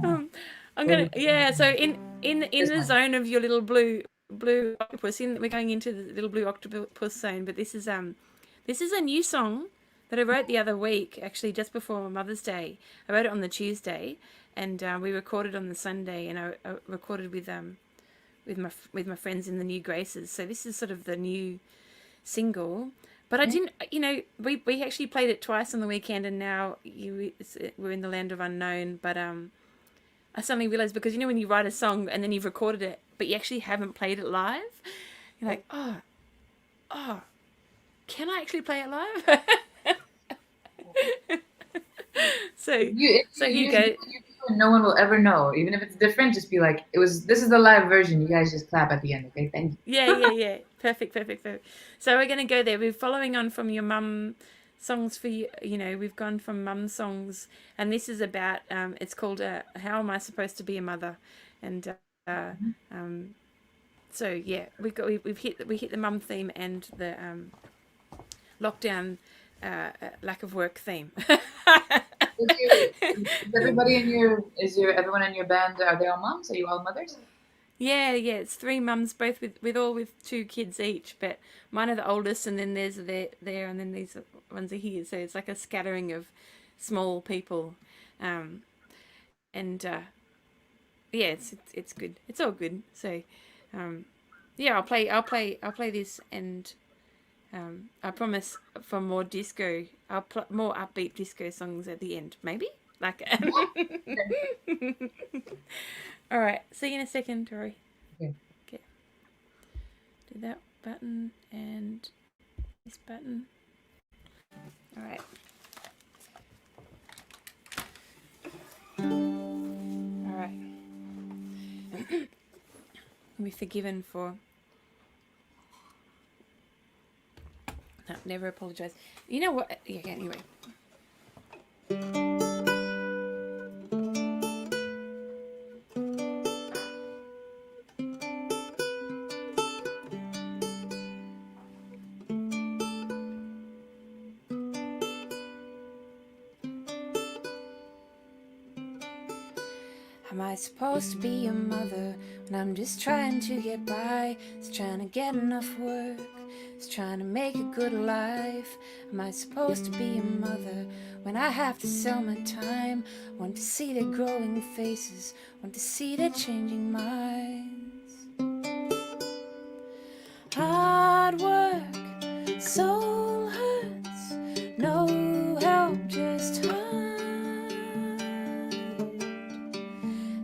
S1: I'm gonna yeah. So in
S2: This
S1: the
S2: one.
S1: zone of your little blue octopus, we're going into the little blue octopus zone. But this is a new song that I wrote the other week, actually just before Mother's Day. I wrote it on the Tuesday, and we recorded on the Sunday, and I recorded with my friends in the New Graces. So this is sort of the new single. But I didn't, we actually played it twice on the weekend, and now we're in the land of unknown. But I suddenly realized, because when you write a song and then you've recorded it, but you actually haven't played it live, you're like, oh, can I actually play it live? so,
S2: If
S1: so
S2: you
S1: here you
S2: use
S1: go.
S2: YouTube, and no one will ever know. Even if it's different, just be like, this is the live version. You guys just clap at the end, okay? Thank
S1: Yeah,
S2: you.
S1: yeah, yeah. Perfect, perfect, perfect. So we're gonna go there. We're following on from your mum songs for you. We've gone from mum songs, and this is about. It's called "How Am I Supposed to Be a Mother," and um, so yeah, we hit the mum theme and the lockdown lack of work theme.
S2: Is everyone in your band, are they all moms? Are you all mothers?
S1: Yeah, yeah, it's three mums, both with two kids each. But mine are the oldest, and then there's there, and then these ones are here. So it's like a scattering of small people, um, and yeah, it's good. It's all good. So um, yeah, I'll play this, and I promise for more disco. More upbeat disco songs at the end, maybe. Like, all right. See you in a second, Tori.
S2: Okay.
S1: Okay. Do that button and this button. All right. All right. Be forgiven for. No, never apologize. You know what? Yeah. Anyway. Am I supposed to be a mother when I'm just trying to get by? Just trying to get enough work, just trying to make a good life. Am I supposed to be a mother when I have to sell my time? Want to see their growing faces, want to see their changing minds. Hard work, soul hurts, no help, just hurt.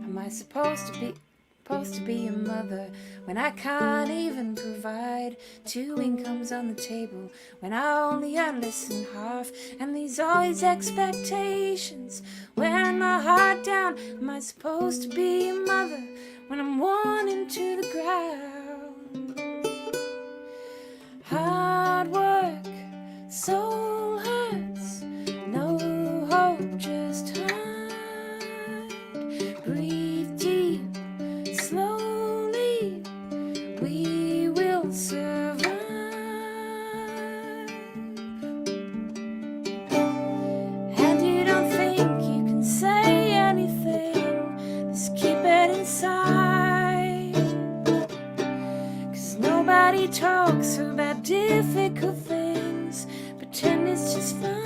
S1: Am I supposed to be a mother when I can't even provide two incomes on the table, when I only earn less than half, and all these expectations wearing my heart down? Am I supposed to be a mother when I'm worn into the ground? Hard work, soul hurts, no hope, just hide. Breathe deep, slowly, talks about difficult things, pretend it's just fine.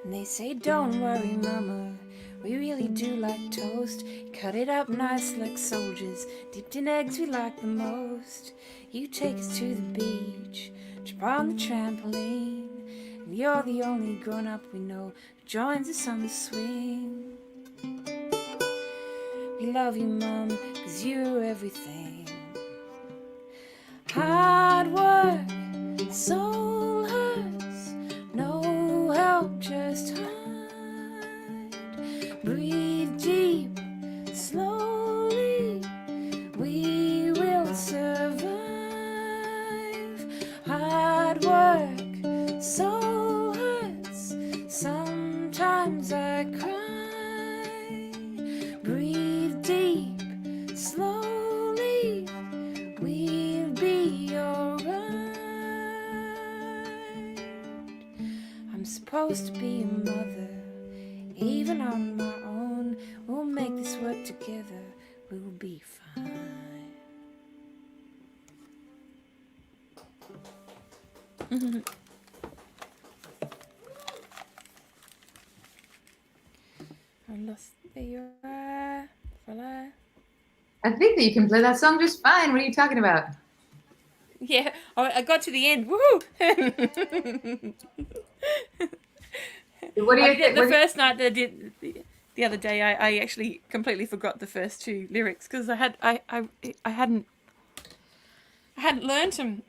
S1: And they say, don't worry, mama, we really do like toast. Cut it up nice like soldiers, dipped in eggs we like the most. You take us to the beach, jump on the trampoline, and you're the only grown-up we know who joins us on the swing. We love you, Mum, 'cause you're everything. Hard work, soul hurts, no help, just hide. Breathe deep, slowly, we will survive. Hard work, soul hurts, sometimes I cry. Breathe deep, slowly, we'll be alright. I'm supposed to be a mother, even on my own. We'll make this work together, we'll be fine. I lost. There you are, fella.
S2: I think that you can play that song just fine. What are you talking about?
S1: Yeah, I got to the end. Woo!
S2: What do you
S1: I did it the
S2: think?
S1: first night that I did the other day. I actually completely forgot the first two lyrics because I hadn't learned them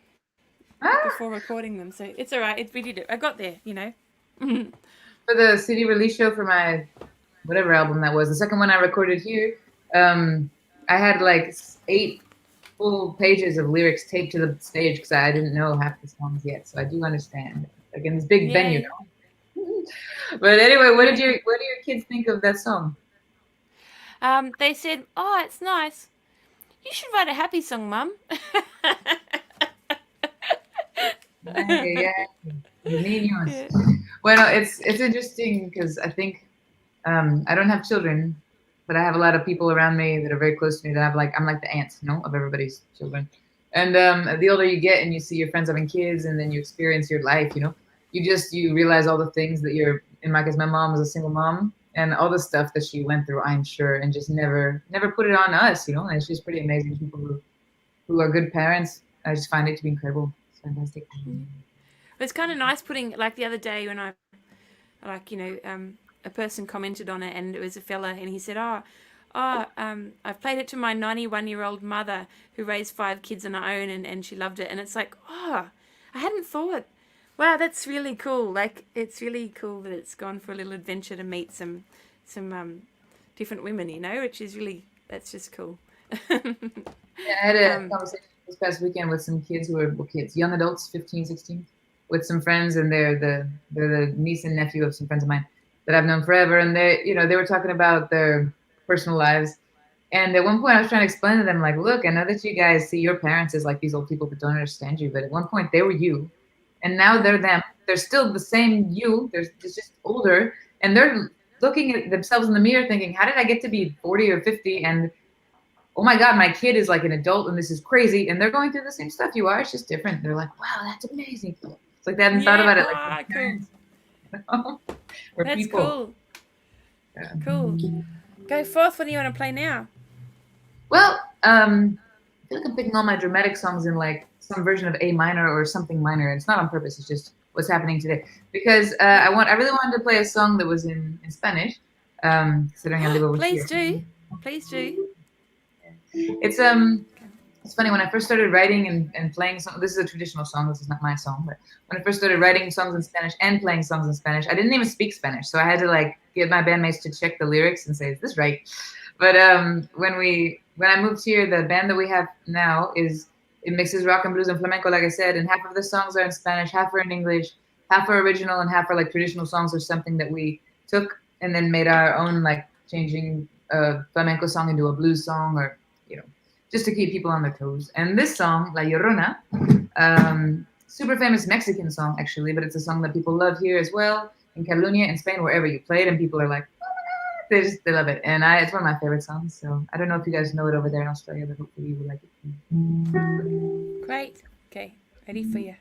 S1: before recording them. So it's all right. We did it. I got there. You know.
S2: For the CD release show for my whatever album that was, the second one I recorded here, I had like 8 full pages of lyrics taped to the stage because I didn't know half the songs yet. So I do understand. Like in this big venue. But anyway, what do your kids think of that song?
S1: They said, "Oh, it's nice. You should write a happy song, Mum."
S2: Yeah, the niños. Yeah. Well, it's interesting because I think I don't have children, but I have a lot of people around me that are very close to me that I'm like the aunt, you know, of everybody's children. And the older you get and you see your friends having kids and then you experience your life, you know, you realize all the things that you're, in my case, my mom was a single mom and all the stuff that she went through, I'm sure, and just never put it on us, you know, and she's pretty amazing. People who are good parents, I just find it to be incredible. It's fantastic.
S1: It's kind of nice putting, like the other day when a person commented on it and it was a fella and he said, I've played it to my 91-year-old mother who raised 5 kids on her own and she loved it. And it's like, I hadn't thought, wow, that's really cool. Like, it's really cool that it's gone for a little adventure to meet some different women, you know, which is really, that's just cool.
S2: Yeah, I had a conversation this past weekend with some kids who are young adults, 15, 16, with some friends, and they're the niece and nephew of some friends of mine that I've known forever, and they were talking about their personal lives. And at one point I was trying to explain to them, like, look, I know that you guys see your parents as like these old people that don't understand you, but at one point they were you, and now they're them. They're still the same you. They're just older, and they're looking at themselves in the mirror thinking, how did I get to be 40 or 50? And oh my God, my kid is like an adult and this is crazy. And they're going through the same stuff you are. It's just different. They're like, wow, that's amazing. It's like they hadn't thought about it. Like,
S1: cool. That's
S2: people.
S1: Cool. Yeah. Cool. Go forth. What do you want to play now?
S2: Well, I feel like I'm picking all my dramatic songs in like some version of A minor or something minor. It's not on purpose. It's just what's happening today. Because I really wanted to play a song that was in Spanish. Considering I live over
S1: Please
S2: here.
S1: Please do.
S2: It's funny, when I first started writing and playing songs, this is a traditional song, this is not my song, but when I first started writing songs in Spanish and playing songs in Spanish, I didn't even speak Spanish, so I had to like get my bandmates to check the lyrics and say, is this right? But when I moved here, the band that we have now it mixes rock and blues and flamenco, like I said, and half of the songs are in Spanish, half are in English, half are original, and half are like traditional songs or something that we took and then made our own, like changing a flamenco song into a blues song, or just to keep people on their toes. And this song, La Llorona, super famous Mexican song actually, but it's a song that people love here as well in Catalonia, in Spain, wherever you play it, and people are like, they love it, and it's one of my favorite songs. So I don't know if you guys know it over there in Australia, but hopefully you will like it.
S1: Great. Okay, ready for you.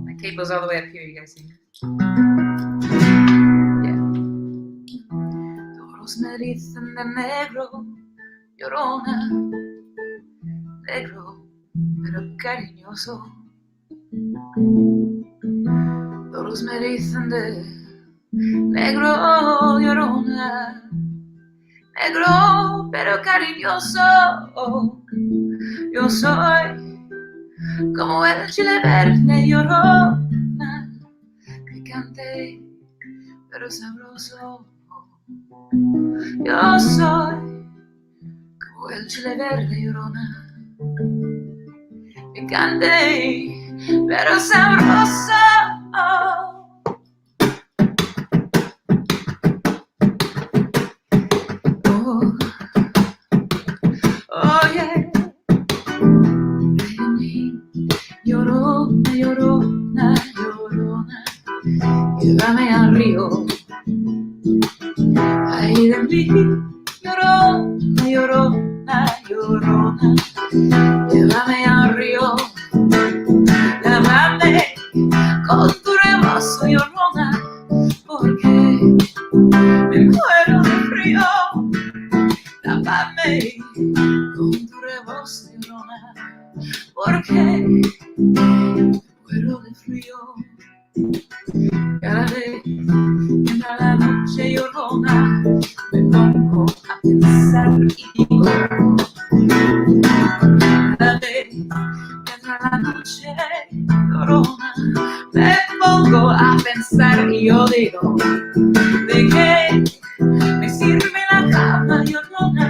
S2: My cable's all the way up here. You guys see? Yeah. Todos me dicen de negro, llorona, negro, pero cariñoso. Todos me dicen de negro, llorona, negro, pero cariñoso. Yo soy como el chile verde, llorona, picante, pero sabroso. Yo soy como el chile verde, llorona, picante, pero sabroso. Oye, llorona, llorona, llorona, llévame al río. Ay de mí, llorona, llorona, llorona, llévame al río. Lávame con tu rebozo, llorona, porque me muero de frío. Lávame con tu rebozo, llorona, porque me muero de frío. Cada vez que entra la noche, llorona, me pongo a pensar y digo, cada vez que entra la noche, llorona, me pongo a pensar y yo digo, ¿de qué me sirve la cama, llorona,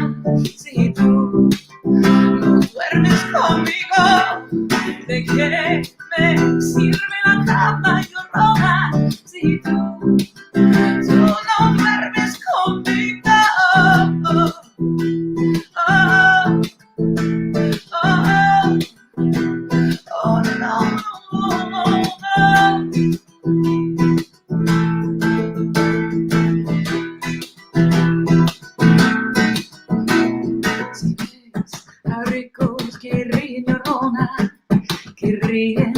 S2: si tú no duermes conmigo? ¿De qué me sirve la cama, llorona, si tú no duermes conmigo? Oh, oh, oh, oh, no, no, no. Si ves a ricos que ríen, llorona, que ríen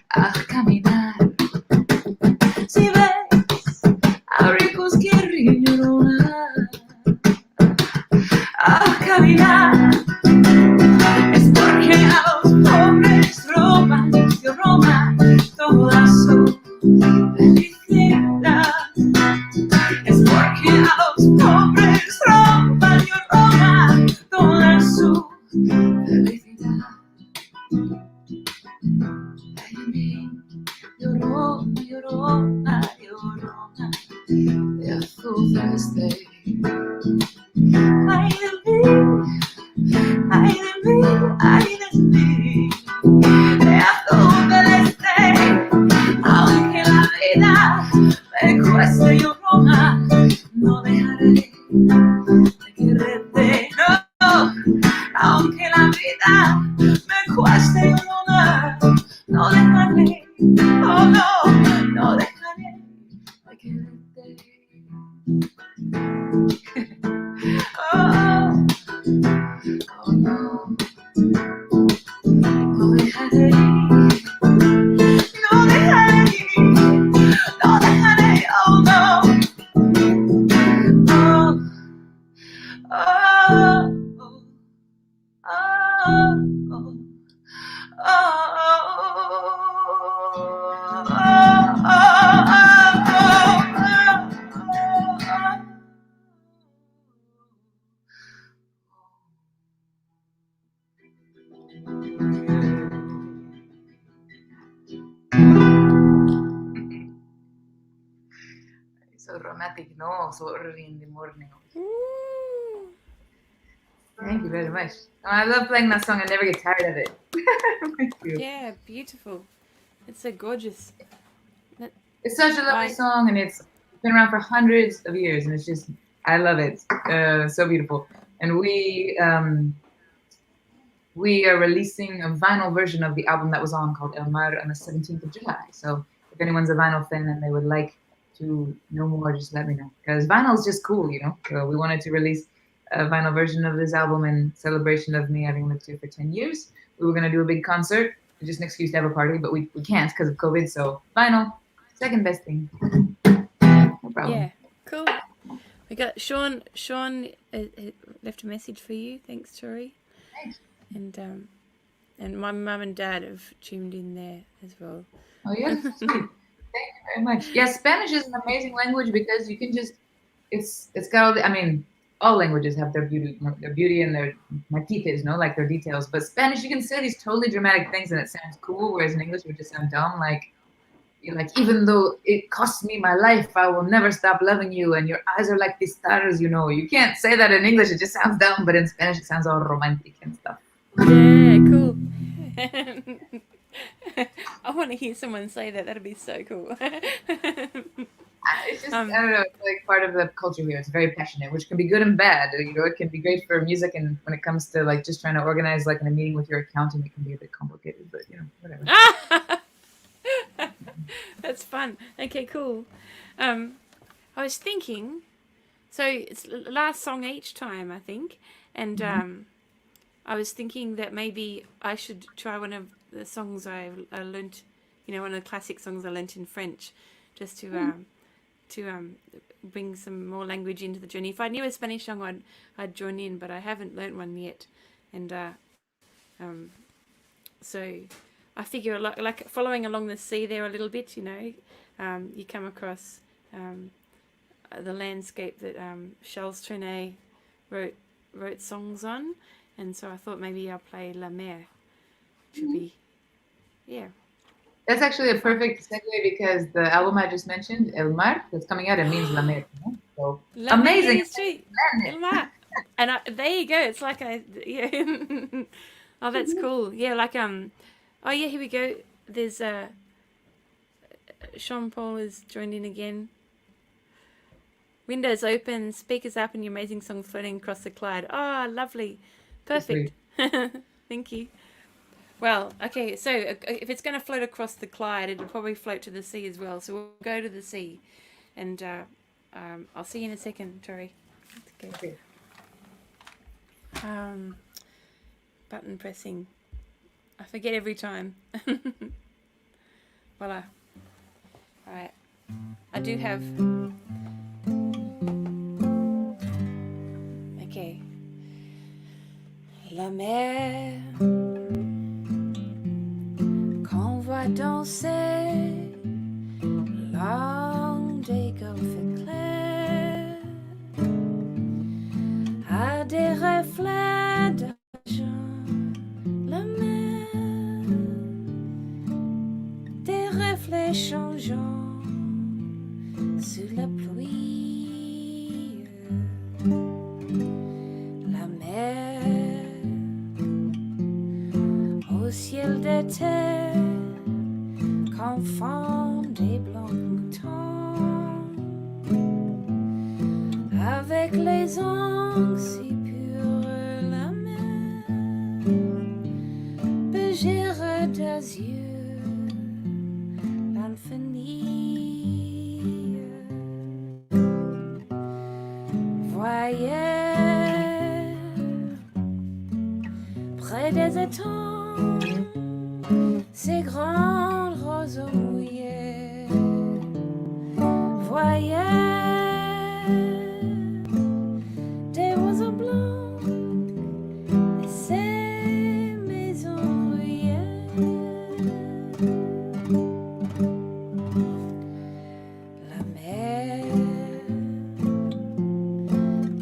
S2: a caminar. Si ves a ricos que ríen, llorona, a caminar, es porque a los pobres roban, llorona, toda su felicidad. Es porque a los pobres roban, llorona, toda su felicidad. Ay de mí, llorona, llorona, llorona, de azul celeste. Ay de mí, ay de mí, ay de mí, de azul celeste. Aunque la vida me cueste, llorona, no dejaré de quererte, no. Aunque la vida me cueste, llorona, no dejaré, oh no, no dejaré de quererte. Oh, oh no, no dejaré, no dejaré, no dejaré, oh no. Oh, oh, oh, so romantic, no? So early in the morning.
S1: Ooh.
S2: Thank you very much. Oh, I love playing that song. I never get tired of it. Thank you.
S1: Yeah, beautiful. It's so gorgeous.
S2: It's such a lovely
S1: Right.
S2: song, and it's been around for hundreds of years, and it's just I love it. So beautiful. And we are releasing a vinyl version of the album that was on called El Mar on the 17th of July. So if anyone's a vinyl fan and they would like to know more, just let me know. Because vinyl is just cool, you know. So we wanted to release a vinyl version of this album in celebration of me having lived here for 10 years. We were going to do a big concert, just an excuse to have a party, but we can't because of COVID. So vinyl, second best thing. No problem.
S1: Yeah. Cool. We got Sean. Sean left a message for you. Thanks, Tori.
S2: Thanks.
S1: And my mum and dad have tuned in there as well.
S2: Oh, yes. Sweet. Thank you very much. Yeah, Spanish is an amazing language because you can just it's got all the, I mean, all languages have their beauty and their matices, no, like their details. But Spanish, you can say these totally dramatic things and it sounds cool, whereas in English it would just sound dumb. Like you're like, even though it costs me my life, I will never stop loving you, and your eyes are like the stars, you know. You can't say that in English; it just sounds dumb. But in Spanish, it sounds all romantic and stuff.
S1: Yeah. Cool. I want to hear someone say that. That'd be so cool.
S2: It's just I don't know. It's like part of the culture here. It's very passionate, which can be good and bad. You know, it can be great for music, and when it comes to like just trying to organize like in a meeting with your accountant, it can be a bit complicated. But you know, whatever.
S1: That's fun. Okay, cool. I was thinking, so it's last song each time, I think, and I was thinking that maybe I should try one of the songs I learnt, one of the classic songs I learnt in French, just to bring some more language into the journey. If I knew a Spanish song, I'd join in, but I haven't learnt one yet, and so I figure like following along the sea there a little bit, you come across the landscape that Charles Trenet wrote songs on, and so I thought maybe I'll play La Mer, which would be, yeah.
S2: That's actually a perfect segue because the album I just mentioned, El Mar, that's coming out, it means La Mer. So
S1: La Mer
S2: amazing.
S1: is true. El Mar. And there you go. It's like yeah. Oh, that's cool. Yeah, like oh yeah, here we go. There's Sean Paul is joined in again. Windows open, speakers up, and your amazing song floating across the Clyde. Oh, lovely. Perfect. Thank you. Well, okay, so if it's going to float across the Clyde, it'll probably float to the sea as well. So we'll go to the sea, and I'll see you in a second, Tori. Okay. Button pressing. I forget every time. Voila. All right. I do have. Okay. La mer. Va danser long des golfes clairs à des reflets d'argent, la mer, des reflets changeants sous la pluie, la mer au ciel d'été. Enfant des blancs moutons, avec les ongles si purs, la mer bégère des yeux l'infini. Voyez près des étangs ces grands roseaux mouillés, voyez des oiseaux blancs et ces maisons rouillées. La mer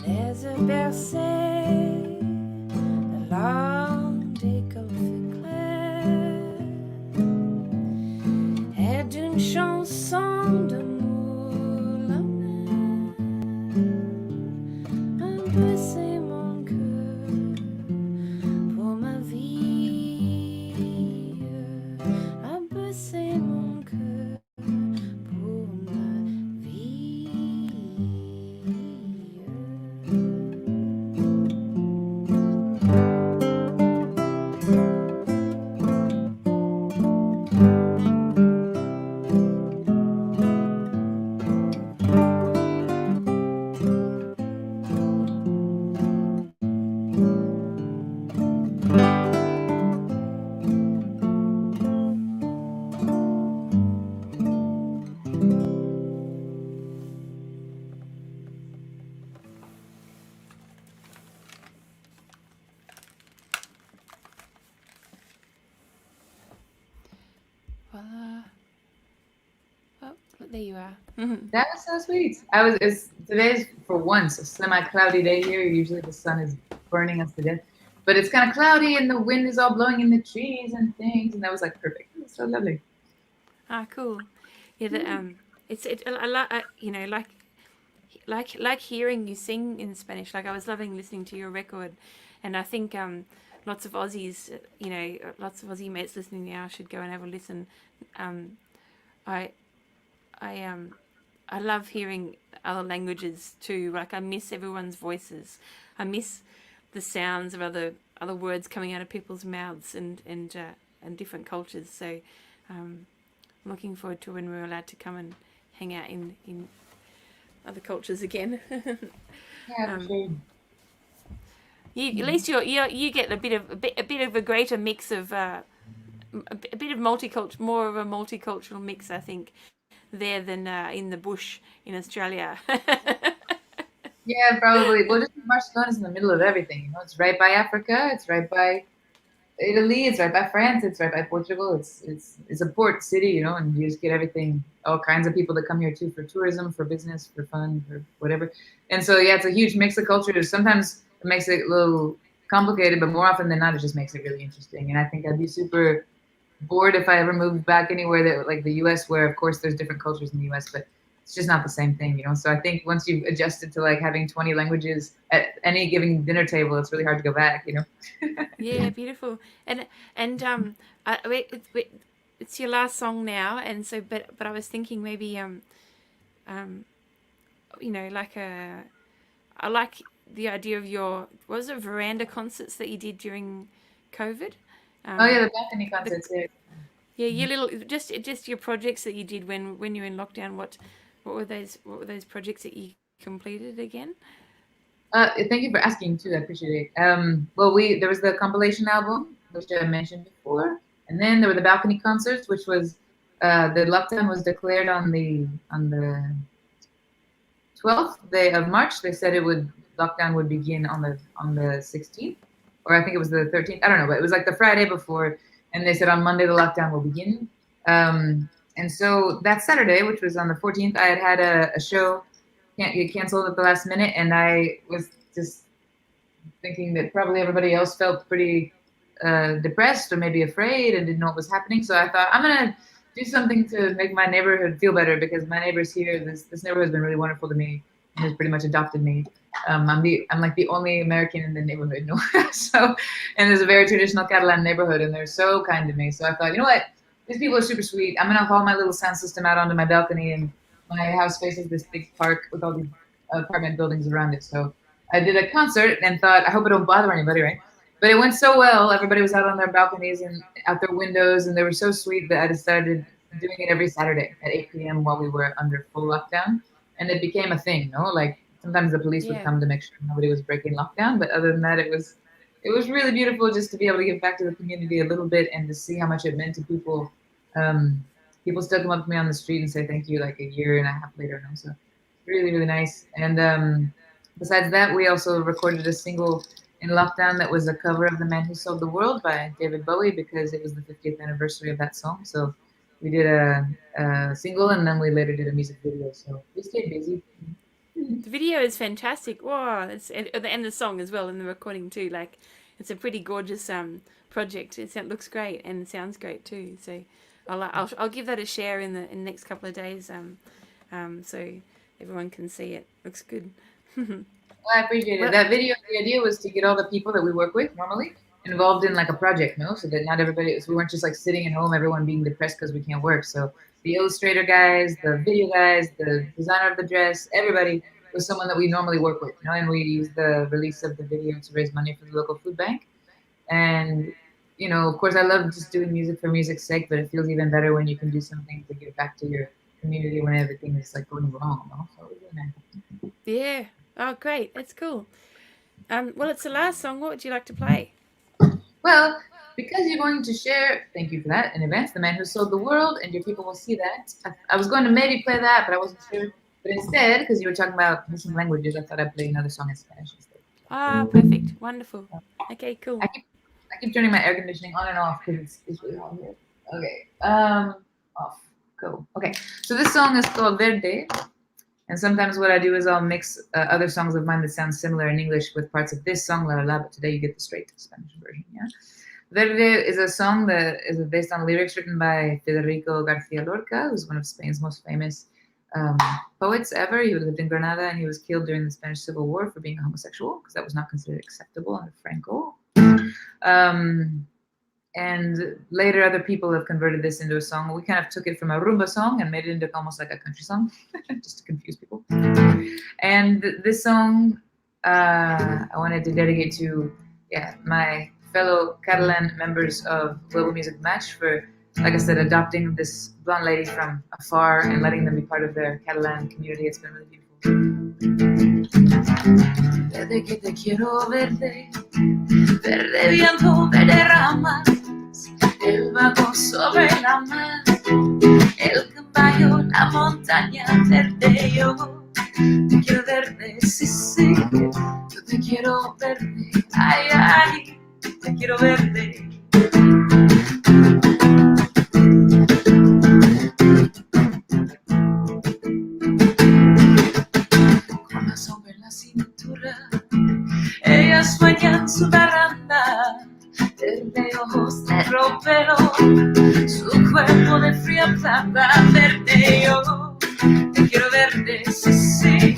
S1: les a bercés le long des golfes clairs. D'une chanson d'amour, la mer a blessé mon cœur pour ma vie, a blessé mon cœur pour There you are.
S2: That was so sweet. Today's for once a semi-cloudy day here. Usually the sun is burning us to death, but it's kind of cloudy and the wind is all blowing in the trees and things, and that was like perfect. It was so lovely.
S1: Ah, cool. Yeah, you know, like hearing you sing in Spanish. Like I was loving listening to your record, and I think lots of Aussies, you know, lots of Aussie mates listening now should go and have a listen. Um, I I I love hearing other languages too. Like I miss everyone's voices. I miss the sounds of other words coming out of people's mouths and different cultures. So I'm looking forward to when we're allowed to come and hang out in other cultures again.
S2: Yeah, for sure.
S1: At least you get a bit of a greater mix of a bit of multicultural, more of a multicultural mix, I think, there than in the bush in Australia.
S2: Yeah, probably. Well, just Barcelona's in the middle of everything. You know, it's right by Africa. It's right by Italy. It's right by France. It's right by Portugal. It's a port city, you know, and you just get everything. All kinds of people that come here too for tourism, for business, for fun, for whatever. And so yeah, it's a huge mix of cultures. Sometimes it makes it a little complicated, but more often than not, it just makes it really interesting. And I think I'd be super bored if I ever moved back anywhere that like the U.S., where of course there's different cultures in the U.S., but it's just not the same thing, you know. So I think once you've adjusted to like having 20 languages at any given dinner table, it's really hard to go back, you know.
S1: Yeah, beautiful. And it's your last song now, and so but I was thinking maybe um you know, like I like the idea of your, was it veranda concerts that you did during COVID?
S2: Oh yeah,
S1: Um,
S2: the balcony
S1: the
S2: concerts. Yeah.
S1: Yeah, your little, just your projects that you did when you were in lockdown. What were those projects that you completed again?
S2: Thank you for asking too. I appreciate it. Well, we there was the compilation album which I mentioned before, and then there were the balcony concerts, which was the lockdown was declared on the 12th day of March. They said it would lockdown would begin on the 16th, or I think it was the 13th. I don't know, but it was like the Friday before, and they said on Monday the lockdown will begin. And so that Saturday, which was on the 14th, I had a show can't get canceled at the last minute, and I was just thinking that probably everybody else felt pretty depressed or maybe afraid and didn't know what was happening. So I thought I'm gonna do something to make my neighborhood feel better because my neighbors here, this neighborhood has been really wonderful to me and has pretty much adopted me. I'm like the only American in the neighborhood, no. So, and there's a very traditional Catalan neighborhood, and they're so kind to me. So I thought, you know what, these people are super sweet. I'm gonna haul my little sound system out onto my balcony, and my house faces this big park with all these apartment buildings around it. So I did a concert and thought, I hope it don't bother anybody, right? But it went so well. Everybody was out on their balconies and out their windows, and they were so sweet that I decided doing it every Saturday at 8 p.m. while we were under full lockdown. And it became a thing, no? Like sometimes the police would
S1: Yeah,
S2: come to make sure nobody was breaking lockdown, but other than that, it was really beautiful just to be able to give back to the community a little bit and to see how much it meant to people. Um, People still come up to me on the street and say thank you like a year and a half later, no? So really, really nice. And besides that, we also recorded a single in lockdown that was a cover of "The Man Who Sold the World" by David Bowie because it was the 50th anniversary of that song. So we did a single, and then we later did a music video. So we stayed busy.
S1: the video is fantastic. Wow, and the song as well, and the recording too. Like, it's a pretty gorgeous project. It looks great and it sounds great too. So I'll give that a share in the next couple of days. So everyone can see it. Looks good.
S2: Well, I appreciate it.
S1: Well,
S2: That video, the idea was to get all the people that we work with normally involved in like a project, no? So that not everybody, so we weren't just like sitting at home, everyone being depressed because we can't work. So the illustrator guys, the video guys, the designer of the dress, everybody was someone that we normally work with, you know, and we used the release of the video to raise money for the local food bank. And, you know, of course, I love just doing music for music's sake, but it feels even better when you can do something to give back to your community when everything is like going wrong, no? So it was really nice.
S1: yeah. Oh, great. That's cool. Well, it's the last song. What would you like to play?
S2: Well, because you're going to share, thank you for that in advance, The Man Who Sold the World, and your people will see that. I was going to maybe play that, but I wasn't sure. But instead, because you were talking about missing languages, I thought I'd play another song in Spanish instead.
S1: Ah, perfect. Wonderful. Okay, cool.
S2: I keep, I keep turning my air conditioning on and off because it's really hot here. Okay, off. Go. Okay, so this song is called Verde. And sometimes what I do is I'll mix other songs of mine that sound similar in English with parts of this song, La La La, but today you get the straight Spanish version, yeah? Verde is a song that is based on lyrics written by Federico García Lorca, who's one of Spain's most famous poets ever. He lived in Granada and he was killed during the Spanish Civil War for being a homosexual because that was not considered acceptable under Franco. And later other people have converted this into a song. We kind of took it from a rumba song and made it into almost like a country song, just to confuse people. And this song I wanted to dedicate to my fellow Catalan members of Global Music Match for, like I said, adopting this blonde lady from afar and letting them be part of their Catalan community. It's been really beautiful. Desde que te quiero verde, verde viento, verde ramas, el vagón sobre la mar, el caballo, la montaña, verde yo. Te quiero verde, sí, sí, yo te quiero verde, ay, ay, te quiero verde. Con la sombra en la cintura, ella sueña en su baranda, verde ojos, negro pelo, su cuerpo de fría plata, verde yo. Te quiero verde, sí, sí,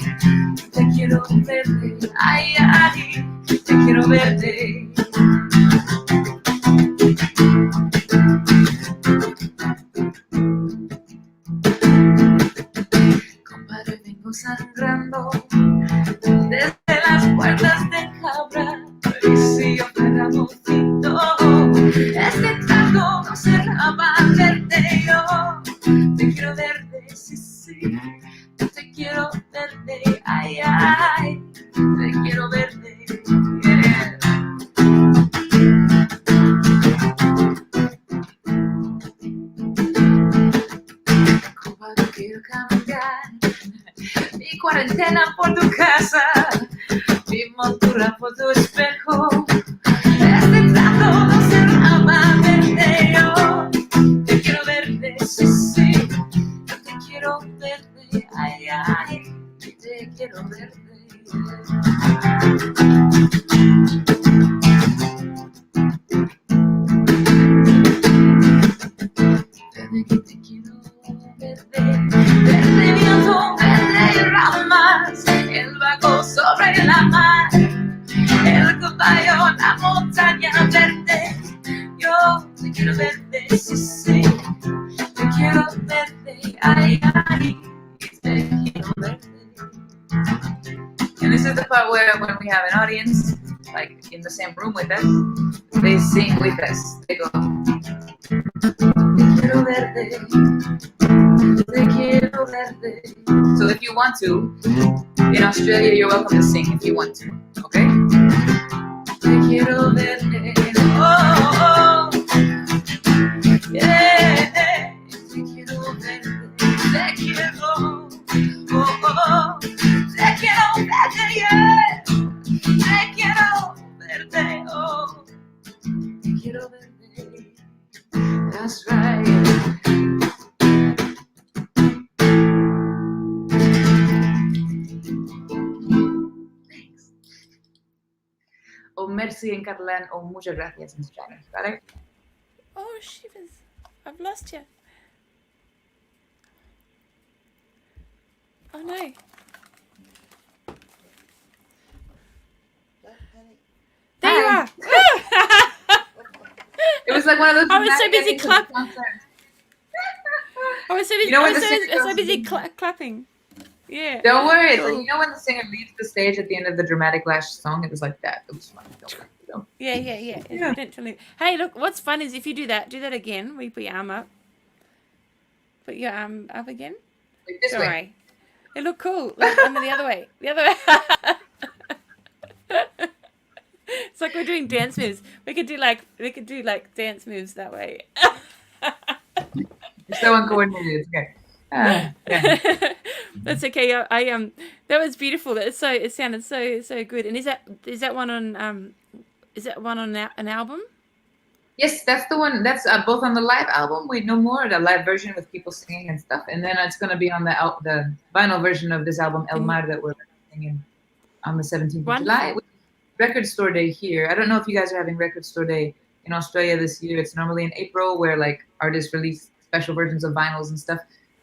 S2: te quiero verde, ay, ay, te quiero verde. Compadre, vengo sangrando desde las puertas de cabra, y si yo fuera mojito, este trago no cerraba, verde yo. Te quiero verde, sí, sí, te quiero verde, ay, ay, te quiero verde, yeah. Compadre, quiero cambiar mi cuarentena por tu casa, mi montura por tu espejo, este trato no se llama verde yo. Te quiero verde, sí, sí, yo te quiero verde, ay, ay, te quiero verde. Verde que te quiero verde, verde viento, verde ramas, el vago sobre la mar, el caballo, la montaña verde. Yo te quiero verde, sí, sí, te quiero verde, ay, ay, te quiero verde. And this is the part where when we have an audience, like in the same room with us, they sing with us. They go, te quiero verde, te quiero verde. So if you want to, in Australia, you're welcome to sing if you want to, okay? Te quiero verde, oh, oh, yeah. Te quiero verde, te quiero, oh, oh, te quiero verde, yeah. Te quiero verde, oh, te quiero verde. That's right. Thanks. O merci en catalán o muchas gracias en Spanish, ¿vale?
S1: Oh, shivers. I've lost you. Oh, no. There you are.
S2: It was like one of those.
S1: I was so busy clapping. I was so busy,
S2: You know when
S1: I was
S2: the singer
S1: so
S2: goes
S1: busy
S2: to-
S1: clapping. Yeah.
S2: Don't worry. It's like,
S1: Cool.
S2: you know when the singer leaves the stage at the end of the dramatic last song? It was like that. It was fun. Don't worry. Don't.
S1: Yeah.
S2: Yeah.
S1: Eventually. Hey, look, what's fun is if you do that again. We put your arm up. Put your arm up again.
S2: Like this way.
S1: Sorry. It looked cool. Like, the other way. The other way. It's like we're doing dance moves. We could do like dance moves that way.
S2: You're so uncoordinated. It's okay. Yeah.
S1: That's okay. I that was beautiful. It sounded so good. And is that one on an album?
S2: Yes, that's the one. That's both on the live album, Wait No More, the live version with people singing and stuff, and then it's going to be on the vinyl version of this album El
S1: And
S2: Mar that we're releasing on the 17th of July,
S1: wonderful.
S2: which is Record Store Day here. I don't know if you guys are having Record Store Day in Australia this year. It's normally in April where like artists release special versions of vinyls and stuff,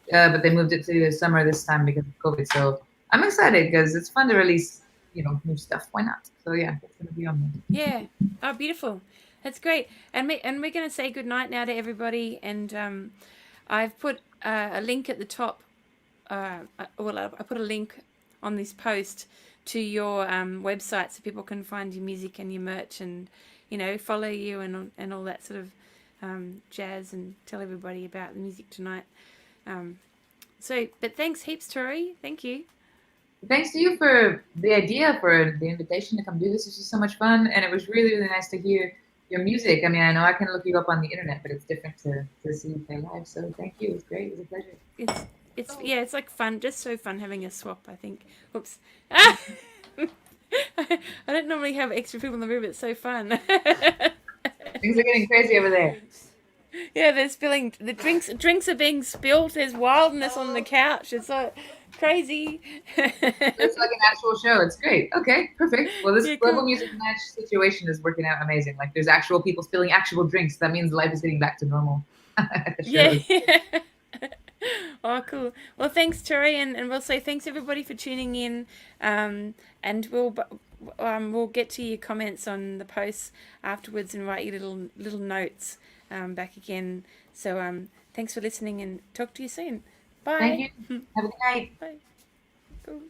S2: but they moved it to the summer this time because of COVID. So I'm excited because it's fun to release, new stuff. Why not? So yeah, it's going to be on there.
S1: Yeah. Oh, beautiful. That's great. And we're going to say good night now to everybody. And I've put a link at the top. I put a link on this post to your website so people can find your music and your merch and follow you and all that sort of jazz and tell everybody about the music tonight. But thanks heaps, Tori. Thank you.
S2: Thanks to you for the idea, for the invitation to come do this. This was so much fun, and it was really, really nice to hear your music. I mean, I know I can look you up on the internet, but it's different to see you play live. So thank you. It was great. It was a pleasure.
S1: It's like fun, just so fun having a swap. I think. Oops. I don't normally have extra people in the room. It's so fun.
S2: Things are getting crazy over there.
S1: Yeah, they're spilling the drinks are being spilled. There's wildness on the couch. It's so crazy.
S2: It's like an actual show. It's great. Okay, perfect. Well, this
S1: Yeah,
S2: global
S1: cool.
S2: music match situation is working out amazing. Like, there's actual people spilling actual drinks. That means life is getting back to normal at the
S1: Yeah.
S2: shows.
S1: Oh, cool. Well, thanks, Tori, and we'll say thanks everybody for tuning in. And we'll get to your comments on the posts afterwards and write you little notes back again. So thanks for listening and talk to you soon.
S2: Thank
S1: Bye.
S2: you. Have a good night.
S1: Bye. Cool.